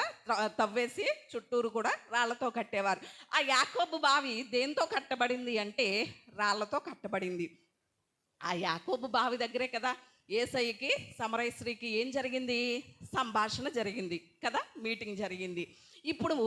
తవ్వేసి చుట్టూరు కూడా రాళ్లతో కట్టేవారు. ఆ యాకోబు బావి దేంతో కట్టబడింది అంటే రాళ్లతో కట్టబడింది. ఆ యాకోబు బావి దగ్గరే కదా యేసయ్యకి సమరయస్త్రీకి ఏం జరిగింది? సంభాషణ జరిగింది కదా, మీటింగ్ జరిగింది. ఇప్పుడు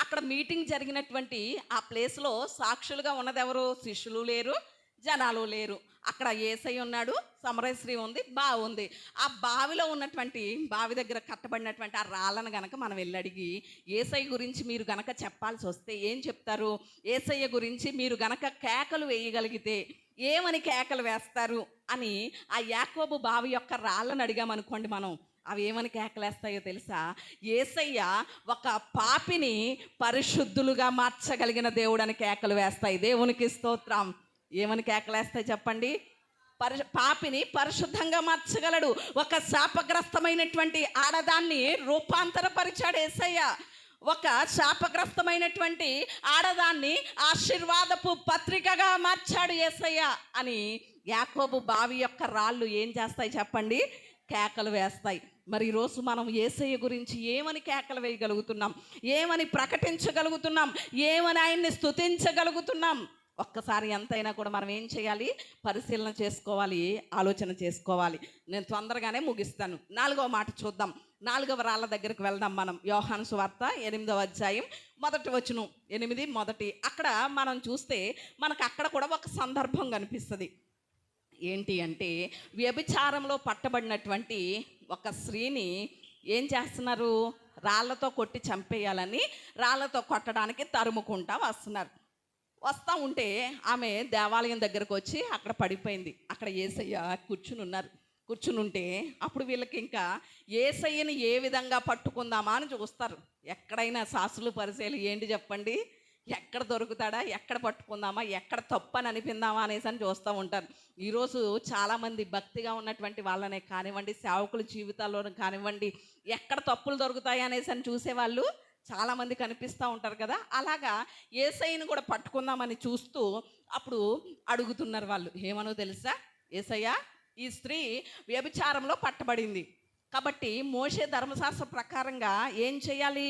అక్కడ మీటింగ్ జరిగినటువంటి ఆ ప్లేస్లో సాక్షులుగా ఉన్నది ఎవరు? శిష్యులు లేరు, జనాలు లేరు. అక్కడ యేసయ్య ఉన్నాడు, సమరయస్త్రీ ఉంది, బావి ఉంది. ఆ బావిలో ఉన్నటువంటి బావి దగ్గర కట్టబడినటువంటి ఆ రాళ్ళను గనక మనం వెళ్ళి అడిగి యేసయ్య గురించి మీరు గనక చెప్పాల్సి వస్తే ఏం చెప్తారు? యేసయ్య గురించి మీరు గనక కేకలు వేయగలిగితే ఏమని కేకలు వేస్తారు అని ఆ యాకోబు బావి యొక్క రాళ్ళను అడిగామనుకోండి, మనం అవి ఏమని కేకలేస్తాయో తెలుసా? యేసయ్య ఒక పాపిని పరిశుద్ధులుగా మార్చగలిగిన దేవుడు అని కేకలు వేస్తాయి. దేవునికి స్తోత్రం. ఏమని కేకలేస్తాయి చెప్పండి? పాపిని పరిశుద్ధంగా మార్చగలడు. ఒక శాపగ్రస్తమైనటువంటి ఆడదాన్ని రూపాంతరపరిచాడు యేసయ్య. ఒక శాపగ్రస్తమైనటువంటి ఆడదాన్ని ఆశీర్వాదపు పత్రికగా మార్చాడు యేసయ్య అని యాకోబు బావి యొక్క రాళ్ళు ఏం చేస్తాయి చెప్పండి? కేకలు వేస్తాయి. మరి ఈరోజు మనం యేసయ్య గురించి ఏమని కేకలు వేయగలుగుతున్నాం? ఏమని ప్రకటించగలుగుతున్నాం? ఏమని ఆయన్ని స్తుతించగలుగుతున్నాం? ఒక్కసారి ఎంతైనా కూడా మనం ఏం చేయాలి? పరిశీలన చేసుకోవాలి, ఆలోచన చేసుకోవాలి. నేను తొందరగానే ముగిస్తాను. 4వ మాట చూద్దాం. 4వ రాళ్ళ దగ్గరికి వెళ్దాం మనం. యోహాను సువార్త 8వ అధ్యాయం 1వ వచనం. 8 అక్కడ మనం చూస్తే మనకు అక్కడ కూడా ఒక సందర్భం కనిపిస్తుంది. ఏంటి అంటే వ్యభిచారంలో పట్టబడినటువంటి ఒక స్త్రీని ఏం చేస్తున్నారు? రాళ్లతో కొట్టి చంపేయాలని రాళ్లతో కొట్టడానికి తరుముకుంటా వస్తూ ఉంటే ఆమె దేవాలయం దగ్గరకు వచ్చి అక్కడ పడిపోయింది. అక్కడ యేసయ్య కూర్చుని ఉంటే అప్పుడు వీళ్ళకి ఇంకా యేసయ్యని ఏ విధంగా పట్టుకుందామా అని చూస్తారు. ఎక్కడైనా శాస్త్రులు పరిచయాలు ఏంటి చెప్పండి? ఎక్కడ దొరుకుతాడా, ఎక్కడ పట్టుకుందామా, ఎక్కడ తప్పు అని అనిపిందామా అనేసి అని చూస్తూ ఉంటారు. ఈరోజు చాలామంది భక్తిగా ఉన్నటువంటి వాళ్ళనే కానివ్వండి, సేవకుల జీవితాల్లో కానివ్వండి, ఎక్కడ తప్పులు దొరుకుతాయి అనేసి అని చూసేవాళ్ళు చాలామంది కనిపిస్తూ ఉంటారు కదా. అలాగా యేసయ్యను కూడా పట్టుకుందామని చూస్తూ అప్పుడు అడుగుతున్నారు వాళ్ళు. ఏమనో తెలుసా? యేసయ్య, ఈ స్త్రీ వ్యభిచారంలో పట్టబడింది కాబట్టి మోషే ధర్మశాస్త్ర ప్రకారంగా ఏం చేయాలి?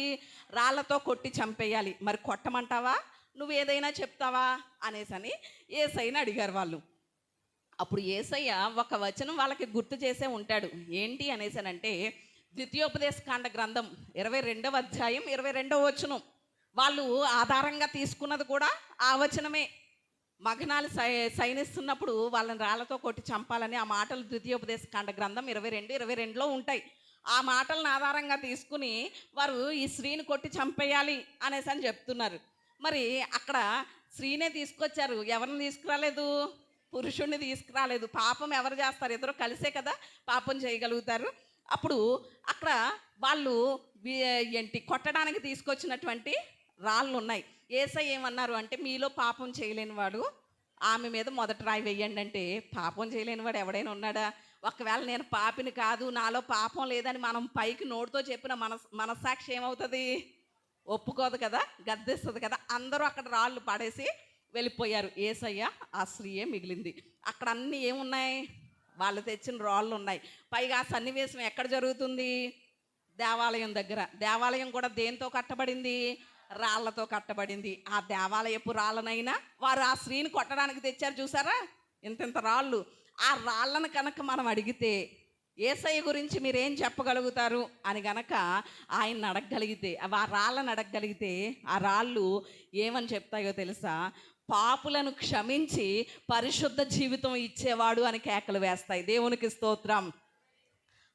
రాళ్లతో కొట్టి చంపేయాలి. మరి కొట్టమంటావా? నువ్వు ఏదైనా చెప్తావా అనేసి అని యేసయ్యని అడిగారు వాళ్ళు. అప్పుడు యేసయ్య ఒక వచనం వాళ్ళకి గుర్తు చేసే ఉంటాడు. ఏంటి అనేసానంటే ద్వితీయోపదేశకాండ గ్రంథం 22వ అధ్యాయం 22వ వచనం. వాళ్ళు ఆధారంగా తీసుకున్నది కూడా ఆ వచనమే. మగనాలు సైనిస్తున్నప్పుడు వాళ్ళని రాళ్లతో కొట్టి చంపాలని ఆ మాటలు ద్వితీయోపదేశకాండ గ్రంథం 22:22లో ఉంటాయి. ఆ మాటలను ఆధారంగా తీసుకుని వారు ఈ స్త్రీని కొట్టి చంపేయాలి అనేసి అని చెప్తున్నారు. మరి అక్కడ స్త్రీనే తీసుకొచ్చారు, ఎవరిని తీసుకురాలేదు? పురుషుణ్ణి తీసుకురాలేదు. పాపం ఎవరు చేస్తారు? ఇద్దరు కలిసే కదా పాపం చేయగలుగుతారు. అప్పుడు అక్కడ వాళ్ళు కొట్టడానికి తీసుకొచ్చినటువంటి రాళ్ళు ఉన్నాయి. యేసయ్య ఏమన్నారు అంటే, మీలో పాపం చేయలేని వాడు ఆమె మీద మొదటి రాయి వేయండి అంటే, పాపం చేయలేని వాడు ఎవడైనా ఉన్నాడా? ఒకవేళ నేను పాపిని కాదు, నాలో పాపం లేదని మనం పైకి నోటితో చెప్పిన మనస్సాక్షి ఏమవుతుంది? ఒప్పుకోదు కదా, గద్దిస్తుంది కదా. అందరూ అక్కడ రాళ్ళు పడేసి వెళ్ళిపోయారు. యేసయ్య ఆ స్త్రీయే మిగిలింది. అక్కడ అన్నీ ఏమున్నాయి? వాళ్ళు తెచ్చిన రాళ్ళు ఉన్నాయి. పైగా ఆ సన్నివేశం ఎక్కడ జరుగుతుంది? దేవాలయం దగ్గర. దేవాలయం కూడా దేంతో కట్టబడింది? రాళ్లతో కట్టబడింది. ఆ దేవాలయపు రాళ్ళనైనా వారు ఆ స్త్రీని కొట్టడానికి తెచ్చారు. చూసారా ఇంత రాళ్ళు. ఆ రాళ్ళను కనుక మనం అడిగితే యేసయ్య గురించి మీరేం చెప్పగలుగుతారు అని గనక ఆయన్ని అడగగలిగితే, ఆ రాళ్ళను అడగగలిగితే ఆ రాళ్ళు ఏమని చెప్తాయో తెలుసా? పాపులను క్షమించి పరిశుద్ధ జీవితం ఇచ్చేవాడు అని కేకలు వేస్తాయి. దేవునికి స్తోత్రం.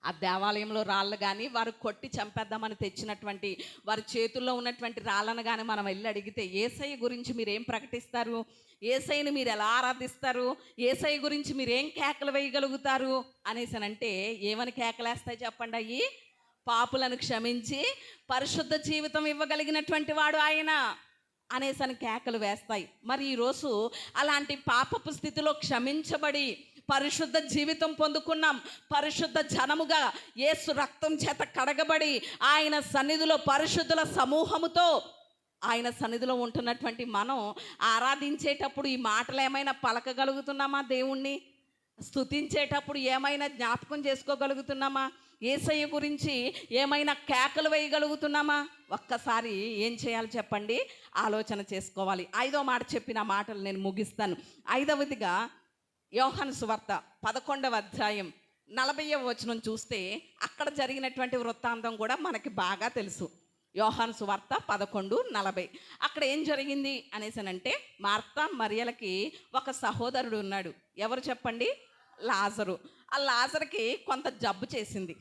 ఆ దేవాలయంలో రాళ్ళు కానీ వారు కొట్టి చంపేద్దామని తెచ్చినటువంటి వారి చేతుల్లో ఉన్నటువంటి రాళ్ళను కానీ మనం వెళ్ళి అడిగితే యేసయ్య గురించి మీరేం ప్రకటిస్తారు? యేసయ్యని మీరు ఎలా ఆరాధిస్తారు? యేసయ్య గురించి మీరేం కేకలు వేయగలుగుతారు అనేసనంటే ఏమని కేకలేస్తాయి చెప్పండి? అయ్యి పాపులను క్షమించి పరిశుద్ధ జీవితం ఇవ్వగలిగినటువంటి వాడు ఆయన అనేసని కేకలు వేస్తాయి. మరి ఈరోజు అలాంటి పాపపు స్థితిలో క్షమించబడి పరిశుద్ధ జీవితం పొందుకున్నాం. పరిశుద్ధ జనముగా యేసు రక్తం చేత కడగబడి ఆయన సన్నిధిలో పరిశుద్ధుల సమూహముతో ఆయన సన్నిధిలో ఉంటున్నటువంటి మనం ఆరాధించేటప్పుడు ఈ మాటలు ఏమైనా పలకగలుగుతున్నామా? దేవుణ్ణి స్తుతించేటప్పుడు ఏమైనా జ్ఞాపకం చేసుకోగలుగుతున్నామా? యేసయ్య గురించి ఏమైనా కేకలు వేయగలుగుతున్నామా? ఒక్కసారి ఏం చేయాలి చెప్పండి? ఆలోచన చేసుకోవాలి. 5వ మాట చెప్పిన మాటలు నేను ముగిస్తాను. 5వదిగా యోహాను సువార్త 11వ అధ్యాయం 40వ వచనం చూస్తే అక్కడ జరిగినటువంటి వృత్తాంతం కూడా మనకి బాగా తెలుసు. యోహాను సువార్త 11:40 అక్కడ ఏం జరిగింది అనేసనంటే, మార్తా మరియలకి ఒక సహోదరుడు ఉన్నాడు. ఎవరు చెప్పండి? లాజరు. ఆ లాజర్కి కొంత జబ్బు చేసింది.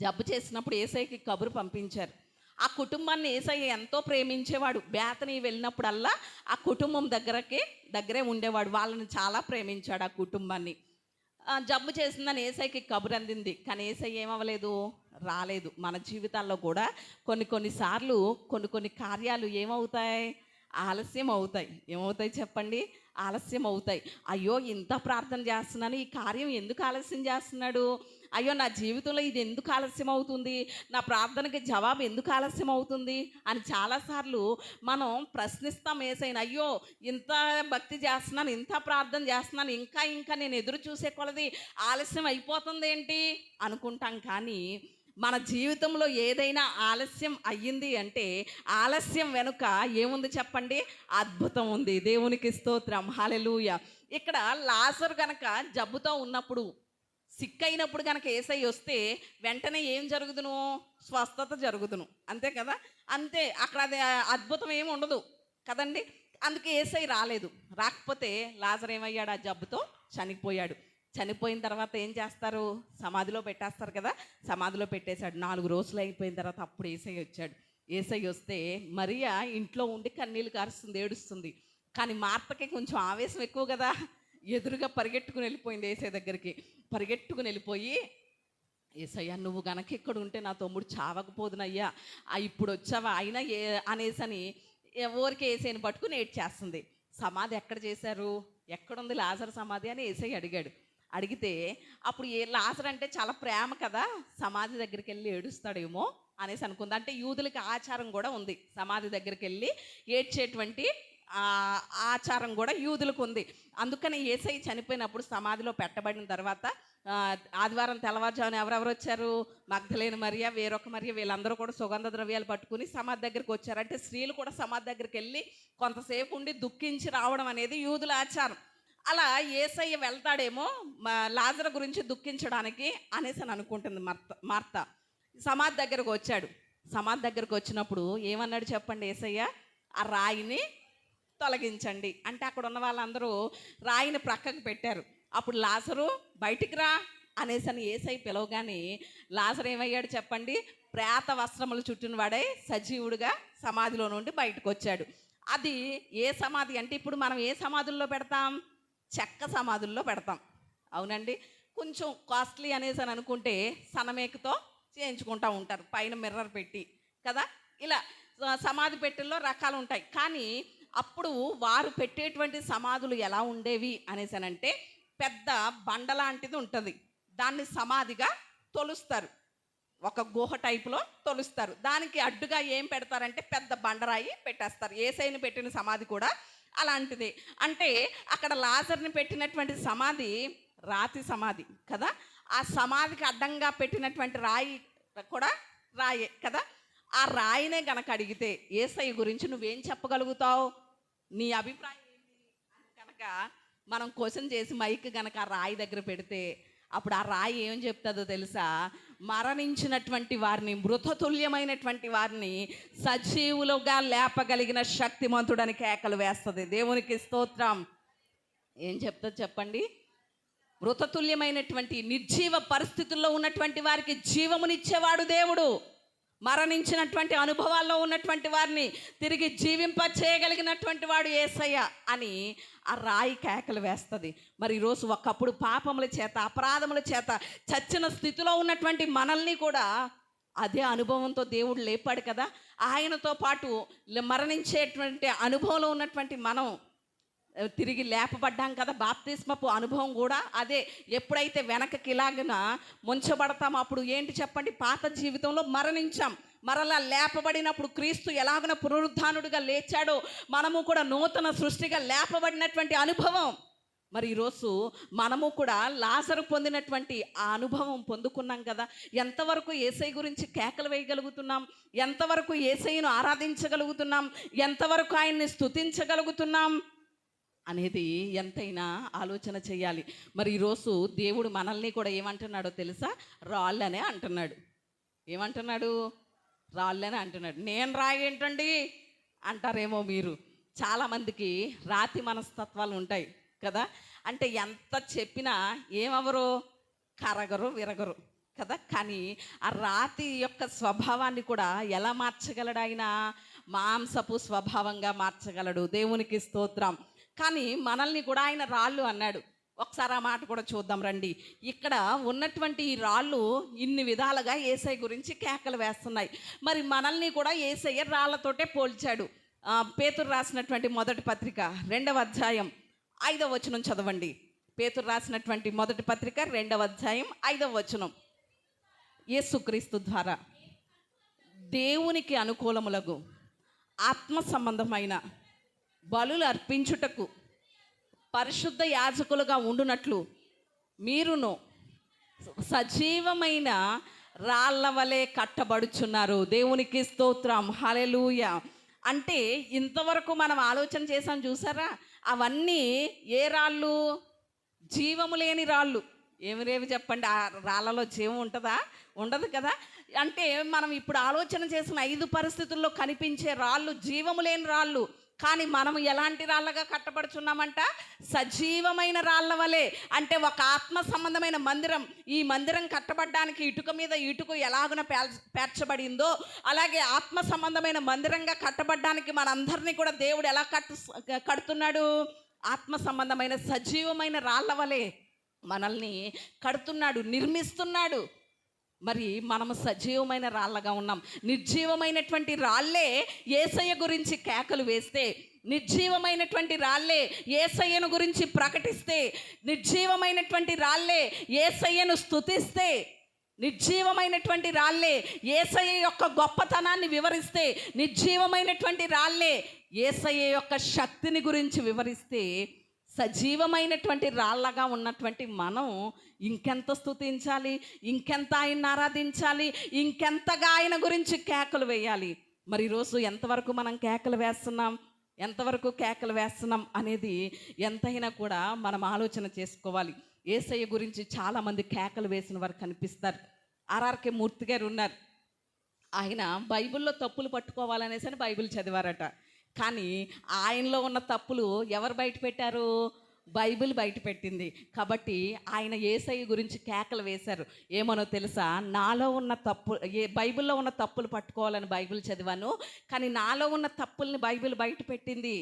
జబ్బు చేసినప్పుడు యేసయ్యకి కబురు పంపించారు. ఆ కుటుంబాన్ని యేసయ్య ఎంతో ప్రేమించేవాడు. బేతనీ వెళ్ళినప్పుడల్లా ఆ కుటుంబం దగ్గరే ఉండేవాడు. వాళ్ళని చాలా ప్రేమించాడు ఆ కుటుంబాన్ని. జబ్బు చేసిందని యేసయ్యకి కబురు అందింది. కానీ యేసయ్య ఏమవ్వలేదు, రాలేదు. మన జీవితాల్లో కూడా కొన్నిసార్లు కొన్ని కార్యాలు ఏమవుతాయి? ఆలస్యం అవుతాయి. ఏమవుతాయి చెప్పండి? ఆలస్యం అవుతాయి. అయ్యో, ఇంత ప్రార్థన చేస్తున్నాను, ఈ కార్యం ఎందుకు ఆలస్యం చేస్తున్నాడు? అయ్యో, నా జీవితంలో ఇది ఎందుకు ఆలస్యం అవుతుంది? నా ప్రార్థనకి జవాబు ఎందుకు ఆలస్యం అవుతుంది అని చాలాసార్లు మనం ప్రశ్నిస్తాం యేసయ్యని. అయ్యో, ఇంత భక్తి చేస్తున్నాను, ఇంత ప్రార్థన చేస్తున్నాను, ఇంకా నేను ఎదురు చూసే కొలది ఆలస్యం అయిపోతుంది ఏంటి అనుకుంటాం. కానీ మన జీవితంలో ఏదైనా ఆలస్యం అయ్యింది అంటే ఆలస్యం వెనుక ఏముంది చెప్పండి? అద్భుతం ఉంది. దేవునికి స్తోత్రం. హల్లెలూయా. ఇక్కడ లాజరు గనక జబ్బుతో ఉన్నప్పుడు, సిక్కైనప్పుడు గనక యేసయ్య వస్తే వెంటనే ఏం జరుగుదును? స్వస్థత జరుగుదును. అంతే కదా? అంతే. అక్కడ అది అద్భుతం ఏమి ఉండదు కదండి. అందుకే యేసయ్య రాలేదు. రాకపోతే లాజరు ఏమయ్యాడు? ఆ జబ్బుతో చనిపోయాడు. చనిపోయిన తర్వాత ఏం చేస్తారు? సమాధిలో పెట్టేస్తారు కదా. సమాధిలో పెట్టేశాడు. 4 రోజులు అయిపోయిన తర్వాత అప్పుడు యేసయ్య వచ్చాడు. యేసయ్య వస్తే మరియా ఇంట్లో ఉండి కన్నీళ్ళు కారుస్తుంది, ఏడుస్తుంది. కానీ మార్తకి కొంచెం ఆవేశం ఎక్కువ కదా. ఎదురుగా పరిగెట్టుకుని వెళ్ళిపోయింది యేసయ్య దగ్గరికి. పరిగెట్టుకుని వెళ్ళిపోయి, యేసయ్య, నువ్వు గనక ఇక్కడ ఉంటే నా తమ్ముడు చావకపోదునయ్యా, ఇప్పుడు వచ్చావా అయినా అనేసని ఊరికే యేసయ్యని పట్టుకుని ఏడ్చేస్తుంది. సమాధి ఎక్కడ చేశారు? ఎక్కడుంది లాజరు సమాధి అని యేసయ్య అడిగాడు. అడిగితే అప్పుడు లాజరు అంటే చాలా ప్రేమ కదా, సమాధి దగ్గరికి వెళ్ళి ఏడుస్తాడేమో అనేసి అనుకుంది. అంటే యూదులకి ఆచారం కూడా ఉంది, సమాధి దగ్గరికి వెళ్ళి ఏడ్చేటువంటి ఆచారం కూడా యూదులకు ఉంది. అందుకని యేసయ్య చనిపోయినప్పుడు సమాధిలో పెట్టబడిన తర్వాత ఆదివారం తెల్లవారుజామున ఎవరెవరు వచ్చారు? మగ్దలేని మరియ, వేరొక మరియ, వీళ్ళందరూ కూడా సుగంధ ద్రవ్యాలు పట్టుకుని సమాధి దగ్గరికి వచ్చారు. అంటే స్త్రీలు కూడా సమాధి దగ్గరికి వెళ్ళి కొంతసేపు ఉండి దుఃఖించి రావడం అనేది యూదుల ఆచారం. అలా యేసయ్య వెళ్తాడేమో లాజరు గురించి దుఃఖించడానికి అనేసి అని అనుకుంటుంది మార్త. సమాధి దగ్గరకు వచ్చాడు. సమాధి దగ్గరకు వచ్చినప్పుడు ఏమన్నాడు చెప్పండి యేసయ్య? ఆ రాయిని తొలగించండి అంటే అక్కడ ఉన్న వాళ్ళందరూ రాయిని ప్రక్కకు పెట్టారు. అప్పుడు లాజరు బయటికి రా అనేసని యేసయ్య పిలవగానే లాజరు ఏమయ్యాడు చెప్పండి? ప్రేత వస్త్రములు చుట్టిన వాడై సజీవుడిగా సమాధిలో నుండి బయటకు వచ్చాడు. అది ఏ సమాధి అంటే ఇప్పుడు మనం ఏ సమాధుల్లో పెడతాం? చెక్క సమాధుల్లో పెడతాం. అవునండి. కొంచెం కాస్ట్లీ అనేసి అని అనుకుంటే సనమేకతో చేయించుకుంటూ ఉంటారు, పైన మిర్రర్ పెట్టి కదా. ఇలా సమాధి పెట్టెల్లో రకాలు ఉంటాయి. కానీ అప్పుడు వారు పెట్టేటువంటి సమాధులు ఎలా ఉండేవి అనేసి అంటే పెద్ద బండ లాంటిది ఉంటుంది. దాన్ని సమాధిగా తొలుస్తారు, ఒక గుహ టైపులో తొలుస్తారు. దానికి అడ్డుగా ఏం పెడతారంటే పెద్ద బండరాయి పెట్టేస్తారు. యేసయ్యని పెట్టిన సమాధి కూడా అలాంటిది. అంటే అక్కడ లాజర్ని పెట్టినటువంటి సమాధి రాతి సమాధి కదా. ఆ సమాధికి అడ్డంగా పెట్టినటువంటి రాయి కూడా రాయే కదా. ఆ రాయినే గనక అడిగితే యేసయ్య గురించి నువ్వేం చెప్పగలుగుతావు? నీ అభిప్రాయం ఏంటి అని కనుక మనం క్వశ్చన్ చేసి మైక్ గనక ఆ రాయి దగ్గర పెడితే అప్పుడు ఆ రాయి ఏం చెప్తుందో తెలుసా? మరణించినటువంటి వారిని, మృతతుల్యమైనటువంటి వారిని సజీవులుగా లేపగలిగిన శక్తిమంతుడని కేకలు వేస్తుంది. దేవునికి స్తోత్రం. ఏం చెప్తుంది చెప్పండి? మృతతుల్యమైనటువంటి నిర్జీవ పరిస్థితుల్లో ఉన్నటువంటి వారికి జీవమునిచ్చేవాడు దేవుడు. మరణించినటువంటి అనుభవాల్లో ఉన్నటువంటి వారిని తిరిగి జీవింప చేయగలిగినటువంటి వాడు యేసయ్య అని ఆ రాయి కేకలు వేస్తుంది. మరి ఈరోజు ఒకప్పుడు పాపముల చేత, అపరాధముల చేత చచ్చిన స్థితిలో ఉన్నటువంటి మనల్ని కూడా అదే అనుభవంతో దేవుడు లేపాడు కదా. ఆయనతో పాటు మరణించేటువంటి అనుభవంలో ఉన్నటువంటి మనం తిరిగి లేపబడ్డాం కదా. బాప్తిస్మపు అనుభవం కూడా అదే. ఎప్పుడైతే వెనకకి ఇలాగిన ముంచబడతామో అప్పుడు ఏంటి చెప్పండి? పాత జీవితంలో మరణించాం, మరలా లేపబడినప్పుడు క్రీస్తు ఎలాగన పునరుద్ధానుడిగా లేచాడో మనము కూడా నూతన సృష్టిగా లేపబడినటువంటి అనుభవం. మరి ఈరోజు మనము కూడా లాజరు పొందినటువంటి ఆ అనుభవం పొందుకున్నాం కదా. ఎంతవరకు యేసయ్య గురించి కేకలు వేయగలుగుతున్నాం? ఎంతవరకు యేసయ్యను ఆరాధించగలుగుతున్నాం? ఎంతవరకు ఆయన్ని స్తుతించగలుగుతున్నాం అనేది ఎంతైనా ఆలోచన చేయాలి. మరి ఈరోజు దేవుడు మనల్ని కూడా ఏమంటున్నాడో తెలుసా? రాళ్ళనే అంటున్నాడు. ఏమంటున్నాడు? రాళ్ళనే అంటున్నాడు. నేను రాయి ఏంటండి అంటారేమో మీరు. చాలామందికి రాతి మనస్తత్వాలు ఉంటాయి కదా. అంటే ఎంత చెప్పినా ఏమవరు? కరగరు, విరగరు కదా. కానీ ఆ రాతి యొక్క స్వభావాన్ని కూడా ఎలా మార్చగలడు ఆయన? మాంసపు స్వభావంగా మార్చగలడు. దేవునికి స్తోత్రం. కానీ మనల్ని కూడా ఆయన రాళ్ళు అన్నాడు. ఒకసారి ఆ మాట కూడా చూద్దాం రండి. ఇక్కడ ఉన్నటువంటి ఈ రాళ్ళు ఇన్ని విధాలుగా యేసయ్య గురించి కేకలు వేస్తున్నాయి. మరి మనల్ని కూడా యేసయ్య రాళ్లతోటే పోల్చాడు. పేతురు రాసినటువంటి మొదటి పత్రిక 2వ అధ్యాయం 5వ వచనం చదవండి. పేతురు రాసినటువంటి మొదటి పత్రిక 2వ అధ్యాయం 5వ వచనం. యేసుక్రీస్తు ద్వారా దేవునికి అనుకూలములకు ఆత్మ సంబంధమైన బలులు అర్పించుటకు పరిశుద్ధ యాజకులుగా ఉండునట్లు మీరును సజీవమైన రాళ్ళ వలె కట్టబడుచున్నారు. దేవునికి స్తోత్రం. హల్లెలూయా. అంటే ఇంతవరకు మనం ఆలోచన చేసాం చూసారా? అవన్నీ ఏ రాళ్ళు? జీవము లేని రాళ్ళు. ఏమిరేవి చెప్పండి? ఆ రాళ్ళలో జీవం ఉంటుందా? ఉండదు కదా. అంటే మనం ఇప్పుడు ఆలోచన చేసిన 5 పరిస్థితుల్లో కనిపించే రాళ్ళు జీవము లేని రాళ్ళు. కానీ మనము ఎలాంటి రాళ్ళగా కట్టబడుచున్నామంట? సజీవమైన రాళ్ళ వలె. అంటే ఒక ఆత్మ సంబంధమైన మందిరం. ఈ మందిరం కట్టబడ్డానికి ఇటుక మీద ఇటుక ఎలాగున పేర్చబడిందో అలాగే ఆత్మ సంబంధమైన మందిరంగా కట్టబడ్డానికి మనందరినీ కూడా దేవుడు ఎలా కడుతున్నాడు? ఆత్మ సంబంధమైన సజీవమైన రాళ్ళ వలె మనల్ని కడుతున్నాడు, నిర్మిస్తున్నాడు. మరి మనము సజీవమైన రాళ్ళగా ఉన్నాం. నిర్జీవమైనటువంటి రాళ్ళే యేసయ్య గురించి కేకలు వేస్తే, నిర్జీవమైనటువంటి రాళ్ళే యేసయ్యను గురించి ప్రకటిస్తే, నిర్జీవమైనటువంటి రాళ్ళే యేసయ్యను స్తుతిస్తే, నిర్జీవమైనటువంటి రాళ్ళే యేసయ్య యొక్క గొప్పతనాన్ని వివరిస్తే, నిర్జీవమైనటువంటి రాళ్ళే యేసయ్య యొక్క శక్తిని గురించి వివరిస్తే, సజీవమైనటువంటి రాళ్ళగా ఉన్నటువంటి మనం ఇంకెంత స్తుతించాలి, ఇంకెంత ఆయన్ని ఆరాధించాలి, ఇంకెంతగా ఆయన గురించి కేకలు వేయాలి. మరి ఈరోజు ఎంతవరకు మనం కేకలు వేస్తున్నాం, ఎంతవరకు కేకలు వేస్తున్నాం అనేది ఎంతైనా కూడా మనం ఆలోచన చేసుకోవాలి. యేసయ్య గురించి చాలామంది కేకలు వేసిన వారు కనిపిస్తారు. ఆర్ఆర్కే మూర్తి గారు ఉన్నారు. ఆయన బైబిల్లో తప్పులు పట్టుకోవాలనేసి అని బైబిల్ చదివారట. కానీ ఆయనలో ఉన్న తప్పులు ఎవరు బయట పెట్టారు? బైబిల్ బయట పెట్టింది. కాబట్టి ఆయన యేసయ్య గురించి కేకలు వేశారు. ఏమనో తెలుసా? నాలో ఉన్న బైబిల్లో ఉన్న తప్పులు పట్టుకోవాలని బైబిల్ చదివాను, కానీ నాలో ఉన్న తప్పుల్ని బైబిల్ బయట పెట్టింది.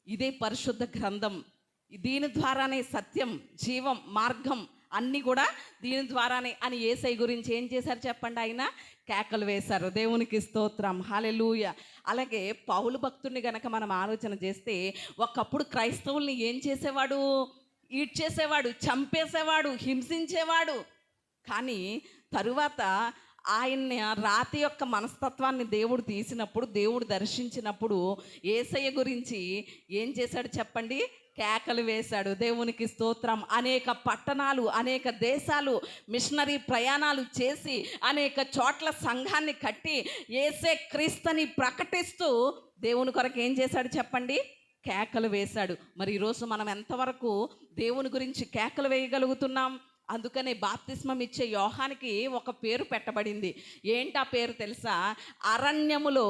ఇదే పరిశుద్ధ గ్రంథం. దీని ద్వారానే సత్యం, జీవం, మార్గం అన్నీ కూడా దీని ద్వారానే అని యేసయ్య గురించి ఏం చేశారు చెప్పండి? ఆయన కేకలు వేశారు. దేవునికి స్తోత్రం. హల్లెలూయా. అలాగే పౌలు భక్తుడిని గనక మనం ఆలోచన చేస్తే, ఒకప్పుడు క్రైస్తవుల్ని ఏం చేసేవాడు? ఈడ్చేసేవాడు, చంపేసేవాడు, హింసించేవాడు. కానీ తరువాత ఆయన్ని రాతి యొక్క మనస్తత్వాన్ని దేవుడు తీసినప్పుడు, దేవుడు దర్శించినప్పుడు యేసయ్య గురించి ఏం చేశాడు చెప్పండి? కేకలు వేశాడు. దేవునికి స్తోత్రం. అనేక పట్టణాలు, అనేక దేశాలు మిషనరీ ప్రయాణాలు చేసి అనేక చోట్ల సంఘాన్ని కట్టి యేసే క్రీస్తుని ప్రకటిస్తూ దేవుని కొరకు ఏం చేశాడు చెప్పండి? కేకలు వేశాడు. మరి ఈరోజు మనం ఎంతవరకు దేవుని గురించి కేకలు వేయగలుగుతున్నాం? అందుకనే బాప్తిస్మం ఇచ్చే యోహానికి ఒక పేరు పెట్టబడింది. ఏంటి ఆ పేరు తెలుసా? అరణ్యములో,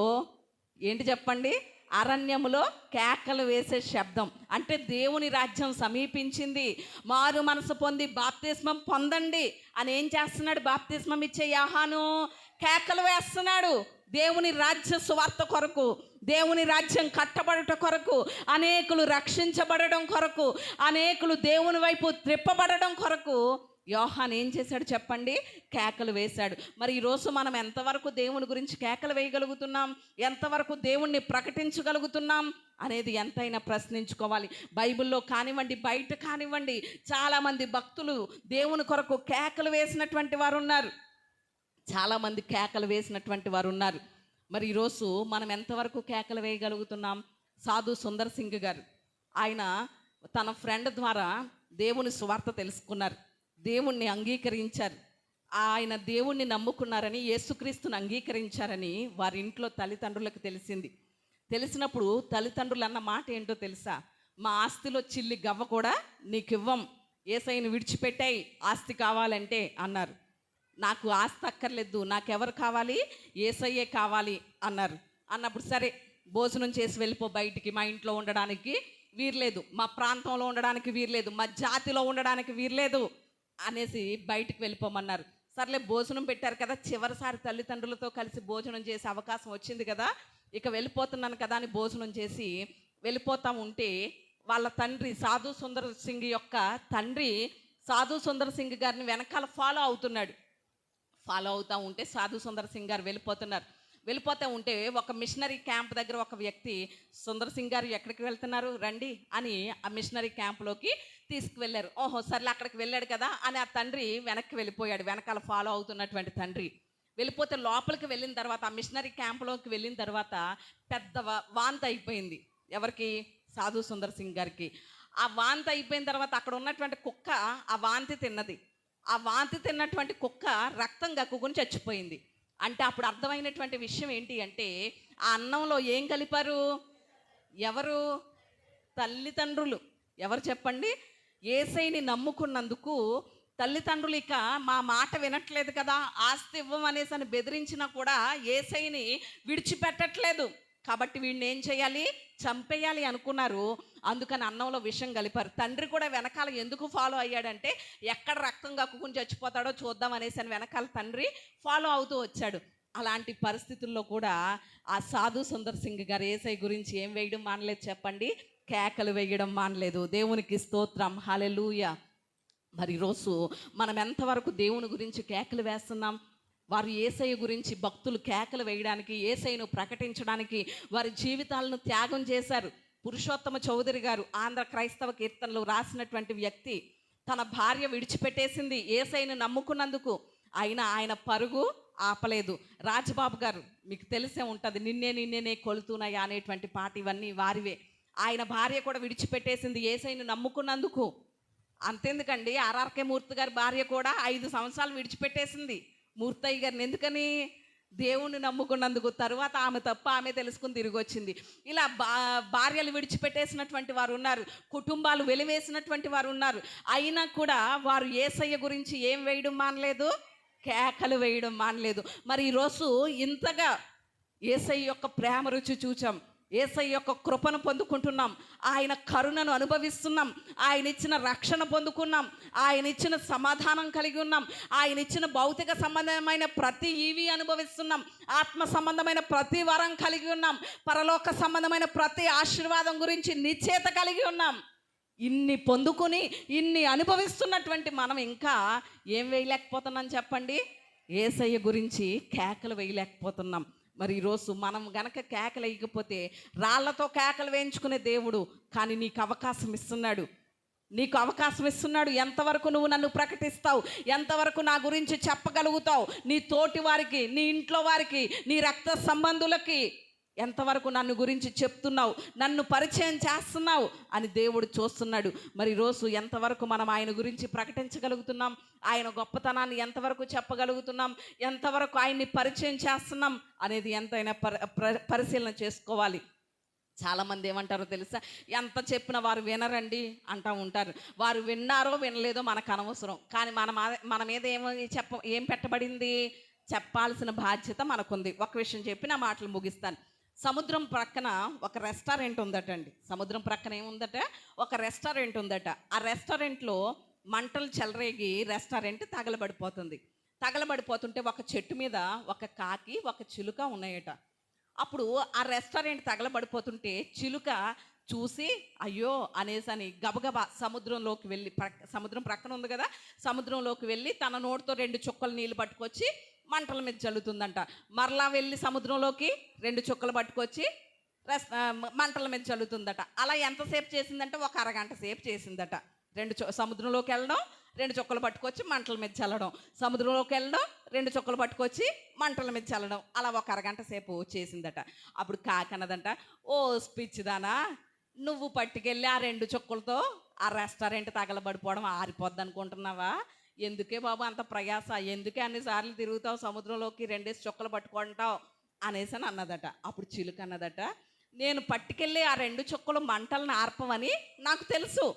ఏంటి చెప్పండి? అరణ్యములో కేకలు వేసే శబ్దం. అంటే దేవుని రాజ్యం సమీపించింది, మారు మనసు పొంది బాప్తిస్మం పొందండి అని ఏం చేస్తున్నాడు? బాప్తిస్మం ఇచ్చే యోహాను కేకలు వేస్తున్నాడు. దేవుని రాజ్య సువార్త కొరకు, దేవుని రాజ్యం కట్టబడట కొరకు, అనేకులు రక్షించబడడం కొరకు, అనేకులు దేవుని వైపు త్రిప్పబడడం కొరకు యోహాన్ ఏం చేశాడు చెప్పండి? కేకలు వేశాడు. మరి ఈరోజు మనం ఎంతవరకు దేవుని గురించి కేకలు వేయగలుగుతున్నాం, ఎంతవరకు దేవుణ్ణి ప్రకటించగలుగుతున్నాం అనేది ఎంతైనా ప్రశ్నించుకోవాలి. బైబిల్లో కానివ్వండి, బయట కానివ్వండి, చాలామంది భక్తులు దేవుని కొరకు కేకలు వేసినటువంటి వారు ఉన్నారు. చాలామంది కేకలు వేసినటువంటి వారు ఉన్నారు. మరి ఈరోజు మనం ఎంతవరకు కేకలు వేయగలుగుతున్నాం? సాధు సుందర్ సింగ్ గారు, ఆయన తన ఫ్రెండ్ ద్వారా దేవుని సువార్త తెలుసుకున్నారు, దేవుణ్ణి అంగీకరించారు. ఆయన దేవుణ్ణి నమ్ముకున్నారని, యేసుక్రీస్తుని అంగీకరించారని వారి ఇంట్లో తల్లిదండ్రులకు తెలిసింది. తెలిసినప్పుడు తల్లిదండ్రులు అన్న మాట ఏంటో తెలుసా? మా ఆస్తిలో చిల్లి గవ్వ కూడా నీకు ఇవ్వం, యేసయ్యను విడిచిపెట్టాయి ఆస్తి కావాలంటే అన్నారు. నాకు ఆస్తి అక్కర్లేదు, నాకెవరు కావాలి? యేసయ్యే కావాలి అన్నారు. అన్నప్పుడు సరే భోజనం చేసి వెళ్ళిపో బయటికి, మా ఇంట్లో ఉండడానికి వీర్లేదు, మా ప్రాంతంలో ఉండడానికి వీర్లేదు, మా జాతిలో ఉండడానికి వీర్లేదు అనేసి బయటికి వెళ్ళిపోమన్నారు. సర్లే భోజనం పెట్టారు కదా, చివరిసారి తల్లిదండ్రులతో కలిసి భోజనం చేసే అవకాశం వచ్చింది కదా, ఇక వెళ్ళిపోతున్నాను కదా అని భోజనం చేసి వెళ్ళిపోతా ఉంటే వాళ్ళ తండ్రి, సాధు సుందర్ సింగ్ యొక్క తండ్రి సాధు సుందర్ సింగ్ గారిని వెనకాల ఫాలో అవుతూ ఉంటే సాధు సుందర్ సింగ్ గారు వెళ్ళిపోతూ ఉంటే ఒక మిషనరీ క్యాంప్ దగ్గర ఒక వ్యక్తి, సుందర్ సింగ్ గారు ఎక్కడికి వెళ్తున్నారు రండి అని ఆ మిషనరీ క్యాంప్లోకి తీసుకువెళ్ళారు. ఓహో సర్లే అక్కడికి వెళ్ళాడు కదా అని ఆ తండ్రి వెనక్కి వెళ్ళిపోయాడు. వెనకాల ఫాలో అవుతున్నటువంటి తండ్రి వెళ్ళిపోతే లోపలికి వెళ్ళిన తర్వాత, ఆ మిషనరీ క్యాంప్లోకి వెళ్ళిన తర్వాత పెద్ద వాంతి అయిపోయింది. ఎవరికి? సాధు సుందర్ సింగ్ గారికి. ఆ వాంతి అయిపోయిన తర్వాత అక్కడ ఉన్నటువంటి కుక్క ఆ వాంతి తిన్నది. ఆ వాంతి తిన్నటువంటి కుక్క రక్తం గక్కుకుని చచ్చిపోయింది. అంటే అప్పుడు అర్థమైనటువంటి విషయం ఏంటి అంటే, ఆ అన్నంలో ఏం కలిపారు? ఎవరు? తల్లిదండ్రులు. ఎవరు చెప్పండి? యేసయ్యని నమ్ముకున్నందుకు తల్లిదండ్రులు ఇక మా మాట వినట్లేదు కదా, ఆస్తి ఇవ్వమనేసి అని బెదిరించినా కూడా యేసయ్యని విడిచిపెట్టట్లేదు. కాబట్టి వీడిని ఏం చేయాలి? చంపేయాలి అనుకున్నారు. అందుకని అన్నంలో విషం కలిపారు. తండ్రి కూడా వెనకాల ఎందుకు ఫాలో అయ్యాడంటే, ఎక్కడ రక్తం కక్కుకుని చచ్చిపోతాడో చూద్దాం అనేసి అని వెనకాల తండ్రి ఫాలో అవుతూ వచ్చాడు. అలాంటి పరిస్థితుల్లో కూడా ఆ సాధు సుందర్ సింగ్ గారు యేసయ్య గురించి ఏం వేయడం మానలేదు చెప్పండి? కేకలు వేయడం మానలేదు. దేవునికి స్తోత్రం, హల్లెలూయా. మరి ఈరోజు మనం ఎంతవరకు దేవుని గురించి కేకలు వేస్తున్నాం? వారు యేసయ్య గురించి భక్తులు కేకలు వేయడానికి, యేసయ్యను ప్రకటించడానికి వారి జీవితాలను త్యాగం చేశారు. పురుషోత్తమ చౌదరి గారు ఆంధ్ర క్రైస్తవ కీర్తనలు రాసినటువంటి వ్యక్తి, తన భార్య విడిచిపెట్టేసింది యేసయ్యను నమ్ముకున్నందుకు, ఆయన పరుగు ఆపలేదు. రాజబాబు గారు మీకు తెలిసే ఉంటుంది, నిన్నే కొలుతున్నాయా అనేటువంటి పాట, ఇవన్నీ వారివే. ఆయన భార్య కూడా విడిచిపెట్టేసింది యేసయ్యను నమ్ముకున్నందుకు. అంతెందుకండి, ఆర్ఆర్కే మూర్తి గారి భార్య కూడా 5 సంవత్సరాలు విడిచిపెట్టేసింది మూర్తయ్య గారిని. ఎందుకని? దేవుణ్ణి నమ్ముకున్నందుకు. తరువాత ఆమె తప్ప ఆమె తెలుసుకుని తిరిగి వచ్చింది. ఇలా భార్యలు విడిచిపెట్టేసినటువంటి వారు ఉన్నారు, కుటుంబాలు వెలివేసినటువంటి వారు ఉన్నారు. అయినా కూడా వారు యేసయ్య గురించి ఏం వేయడం మానలేదు? కేకలు వేయడం మానలేదు. మరి ఈరోజు ఇంతగా యేసయ్య యొక్క ప్రేమ రుచి చూచాం, యేసయ్య యొక్క కృపను పొందుకుంటున్నాం, ఆయన కరుణను అనుభవిస్తున్నాం, ఆయన ఇచ్చిన రక్షణ పొందుకున్నాం, ఆయన ఇచ్చిన సమాధానం కలిగి ఉన్నాం, ఆయన ఇచ్చిన భౌతిక సంబంధమైన ప్రతి ఈవి అనుభవిస్తున్నాం, ఆత్మ సంబంధమైన ప్రతి వరం కలిగి ఉన్నాం, పరలోక సంబంధమైన ప్రతి ఆశీర్వాదం గురించి నిశ్చయిత కలిగి ఉన్నాం. ఇన్ని పొందుకొని ఇన్ని అనుభవిస్తున్నటువంటి మనం ఇంకా ఏం వేయలేకపోతున్నాం చెప్పండి? యేసయ్య గురించి కేకలు వేయలేకపోతున్నాం. మరి ఈరోజు మనం గనక కేకలు వేయకపోతే, రాళ్లతో కేకలు వేయించుకునే దేవుడు కానీ నీకు అవకాశం ఇస్తున్నాడు. ఎంతవరకు నువ్వు నన్ను ప్రకటిస్తావు, ఎంతవరకు నా గురించి చెప్పగలుగుతావు, నీ తోటి వారికి, నీ ఇంట్లో వారికి, నీ రక్త సంబంధులకి ఎంతవరకు నన్ను గురించి చెప్తున్నావు, నన్ను పరిచయం చేస్తున్నావు అని దేవుడు చూస్తున్నాడు. మరి ఈరోజు ఎంతవరకు మనం ఆయన గురించి ప్రకటించగలుగుతున్నాం, ఆయన గొప్పతనాన్ని ఎంతవరకు చెప్పగలుగుతున్నాం, ఎంతవరకు ఆయన్ని పరిచయం చేస్తున్నాం అనేది ఎంతైనా పరిశీలన చేసుకోవాలి. చాలామంది ఏమంటారో తెలుసా, ఎంత చెప్పినా వారు వినరండి అంటూ ఉంటారు. వారు విన్నారో వినలేదో మనకు అనవసరం, కానీ మన మీద ఏం పెట్టబడింది, చెప్పాల్సిన బాధ్యత మనకుంది. ఒక విషయం చెప్పి నా మాటలు ముగిస్తాను. సముద్రం ప్రక్కన ఒక రెస్టారెంట్ ఉందటండి. సముద్రం ప్రక్కన ఏముందట, ఒక రెస్టారెంట్ ఉందట. ఆ రెస్టారెంట్లో మంటలు చెలరేగి రెస్టారెంట్ తగలబడిపోతుంటే ఒక చెట్టు మీద ఒక కాకి ఒక చిలుక ఉన్నాయట. అప్పుడు ఆ రెస్టారెంట్ తగలబడిపోతుంటే చిలుక చూసి అయ్యో అనేసని గబగబా సముద్రంలోకి వెళ్ళి, సముద్రం ప్రక్కన ఉంది కదా, సముద్రంలోకి వెళ్ళి తన నోటితో 2 చుక్కలు నీళ్ళు పట్టుకొచ్చి మంటల మీద చల్లుతుందంట. మరలా వెళ్ళి సముద్రంలోకి 2 చుక్కలు పట్టుకొచ్చి మంటల మీద చల్లుతుందట. అలా ఎంతసేపు చేసిందంటే ఒక అరగంట సేపు చేసిందట. సముద్రంలోకి వెళ్ళడం, 2 చుక్కలు పట్టుకొచ్చి మంటల మీద చల్లడం, సముద్రంలోకి వెళ్ళడం, 2 చుక్కలు పట్టుకొచ్చి మంటల మీద చల్లడం, అలా ఒక అరగంట సేపు చేసిందట. అప్పుడు కాకన్నదంట, ఓ పిచ్చిదానా, నువ్వు పట్టుకెళ్ళి ఆ 2 చుక్కలతో ఆ రెస్టారెంట్ తగలబడిపోవడం ఆరిపోద్ది అనుకుంటున్నావా? ఎందుకే బాబు అంత ప్రయాస, ఎందుకే అన్నిసార్లు తిరుగుతావు సముద్రంలోకి 2 చుక్కలు పట్టుకుంటావు అనేసి అని అన్నదట. అప్పుడు చిలుక అన్నదట, నేను పట్టుకెళ్ళి ఆ 2 చుక్కలు మంటలను ఆర్పమని నాకు తెలుసు,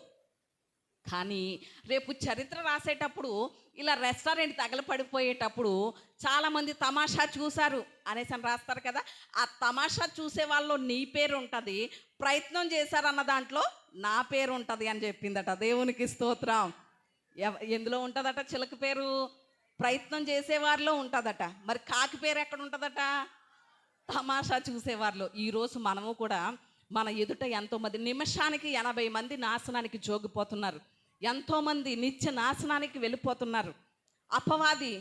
కానీ రేపు చరిత్ర రాసేటప్పుడు ఇలా రెస్టారెంట్ తగలపడిపోయేటప్పుడు చాలామంది తమాషా చూశారు అనేసి అని రాస్తారు కదా. ఆ తమాషా చూసే వాళ్ళు నీ పేరు ఉంటుంది, ప్రయత్నం చేశారన్న దాంట్లో నా పేరు ఉంటుంది అని చెప్పిందట. దేవునికి స్తోత్రం. ఎందులో ఉంటుందట చిలక పేరు? ప్రయత్నం చేసేవారిలో ఉంటుందట. మరి కాకి పేరు ఎక్కడ ఉంటుందట? తమాషా చూసేవారిలో. ఈరోజు మనము కూడా మన ఎదుట ఎంతోమంది, నిమిషానికి 80 మంది నాశనానికి జోగిపోతున్నారు, ఎంతోమంది నిత్య నాశనానికి వెళ్ళిపోతున్నారు. అపవాది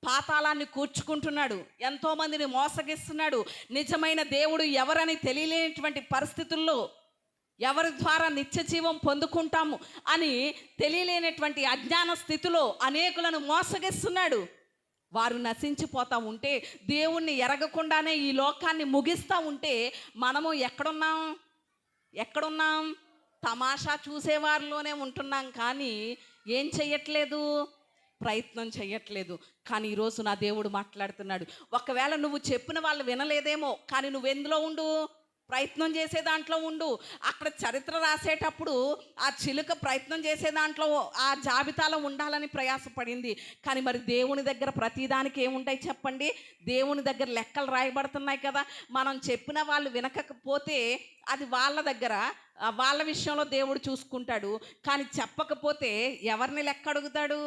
పాతాళాన్ని కూర్చుకుంటున్నాడు, ఎంతోమందిని మోసగిస్తున్నాడు. నిజమైన దేవుడు ఎవరని తెలియలేనటువంటి పరిస్థితుల్లో, ఎవరి ద్వారా నిత్య జీవం పొందుకుంటాము అని తెలియలేనటువంటి అజ్ఞాన స్థితిలో అనేకులను మోసగిస్తున్నాడు. వారు నశించిపోతూ ఉంటే, దేవుణ్ణి ఎరగకుండానే ఈ లోకాన్ని ముగిస్తూ ఉంటే మనము ఎక్కడున్నాం? తమాషా చూసేవారిలోనే ఉంటున్నాం, కానీ ఏం చెయ్యట్లేదు, ప్రయత్నం చెయ్యట్లేదు. కానీ ఈరోజు నా దేవుడు మాట్లాడుతున్నాడు. ఒకవేళ నువ్వు చెప్పిన వాళ్ళు వినలేదేమో, కానీ నువ్వు ఎందులో ఉండు, ప్రయత్నం చేసే దాంట్లో ఉండు. అక్కడ చరిత్ర రాసేటప్పుడు ఆ చిలుక ప్రయత్నం చేసే దాంట్లో ఆ జాబితాలో ఉండాలని ప్రయాసపడింది. కానీ మరి దేవుని దగ్గర ప్రతిదానికి ఏముంటాయి చెప్పండి? దేవుని దగ్గర లెక్కలు రాయబడుతున్నాయి కదా. మనం చెప్పిన వాళ్ళు వినకపోతే అది వాళ్ళ దగ్గర, వాళ్ళ విషయంలో దేవుడు చూసుకుంటాడు. కానీ చెప్పకపోతే ఎవరిని లెక్క అడుగుతాడు?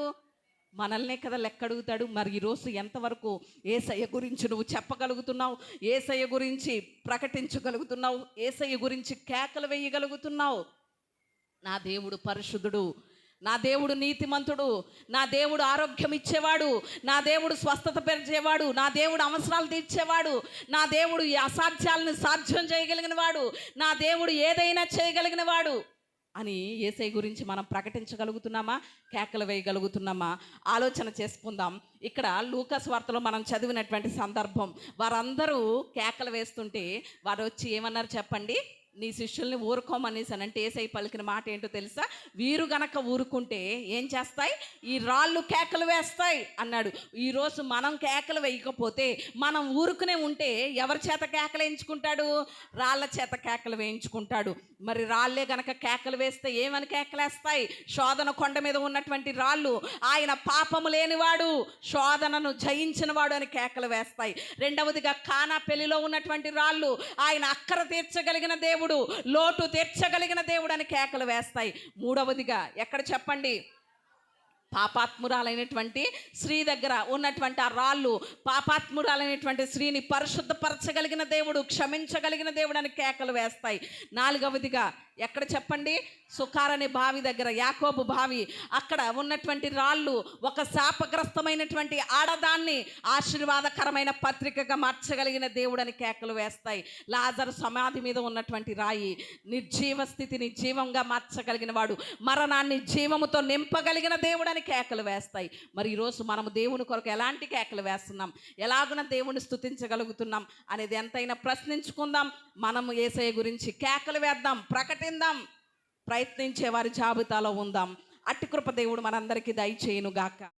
మనల్నే కదా లెక్క అడుగుతాడు. మరి ఈరోజు ఎంతవరకు యేసయ్య గురించి నువ్వు చెప్పగలుగుతున్నావు, యేసయ్య గురించి ప్రకటించగలుగుతున్నావు, యేసయ్య గురించి కేకలు వేయగలుగుతున్నావు? నా దేవుడు పరిశుద్ధుడు, నా దేవుడు నీతిమంతుడు, నా దేవుడు ఆరోగ్యం ఇచ్చేవాడు, నా దేవుడు స్వస్థత పెంచేవాడు, నా దేవుడు అవసరాలు తీర్చేవాడు, నా దేవుడు ఈ అసాధ్యాలను సాధ్యం చేయగలిగిన వాడు, నా దేవుడు ఏదైనా చేయగలిగిన వాడు అని యేసయ్య గురించి మనం ప్రకటించగలుగుతున్నామా? కేకలు వేయగలుగుతున్నామా? ఆలోచన చేసుకుందాం. ఇక్కడ లూకా సువార్తలో మనం చదివినటువంటి సందర్భం, వారందరూ కేకలు వేస్తుంటే వారు వచ్చి ఏమన్నారు చెప్పండి? నీ శిష్యుల్ని ఊరుకోమనేసానంటే యేసయ్య పలికిన మాట ఏంటో తెలుసా? వీరు గనక ఊరుకుంటే ఏం చేస్తాయి? ఈ రాళ్ళు కేకలు వేస్తాయి అన్నాడు. ఈరోజు మనం కేకలు వేయకపోతే, మనం ఊరుకునే ఉంటే ఎవరి చేత కేకలు వేయించుకుంటాడు? రాళ్ళ చేత కేకలు వేయించుకుంటాడు. మరి రాళ్ళే గనక కేకలు వేస్తే ఏమని కేకలేస్తాయి? శోధన కొండ మీద ఉన్నటువంటి రాళ్ళు ఆయన పాపము లేనివాడు, శోధనను జయించినవాడు అని కేకలు వేస్తాయి. రెండవదిగా కానా పెళ్లిలో ఉన్నటువంటి రాళ్ళు ఆయన అక్కర తీర్చగలిగిన దేవుడు, లోటు తీర్చగలిగిన దేవుడు అని కేకలు వేస్తాయి. మూడవదిగా ఎక్కడ చెప్పండి? పాపాత్మురాలైనటువంటి స్త్రీ దగ్గర ఉన్నటువంటి ఆ రాళ్ళు పాపాత్మురాలైనటువంటి స్త్రీని పరిశుద్ధపరచగలిగిన దేవుడు, క్షమించగలిగిన దేవుడు అని కేకలు వేస్తాయి. నాలుగవదిగా ఎక్కడ చెప్పండి? సుకారని బావి దగ్గర, యాకోబు బావి, అక్కడ ఉన్నటువంటి రాళ్ళు ఒక శాపగ్రస్తమైనటువంటి ఆడదాన్ని ఆశీర్వాదకరమైన పత్రికగా మార్చగలిగిన దేవుడు అని కేకలు వేస్తాయి. లాజరు సమాధి మీద ఉన్నటువంటి రాయి నిర్జీవ స్థితిని జీవంగా మార్చగలిగిన వాడు, మరణాన్ని జీవముతో నింపగలిగిన దేవుడు అని కేకలు వేస్తాయి. మరి ఈరోజు మనము దేవుని కొరకు ఎలాంటి కేకలు వేస్తున్నాం, ఎలాగున దేవుని స్తుతించగలుగుతున్నాం అనేది ఎంతైనా ప్రశ్నించుకుందాం. మనము యేసయ్య గురించి కేకలు వేద్దాం, ప్రకటిద్దాం, ప్రయత్నించే వారి జాబితాలో ఉందాం. అట్టి కృప దేవుడు మనందరికీ దయచేయును గాక.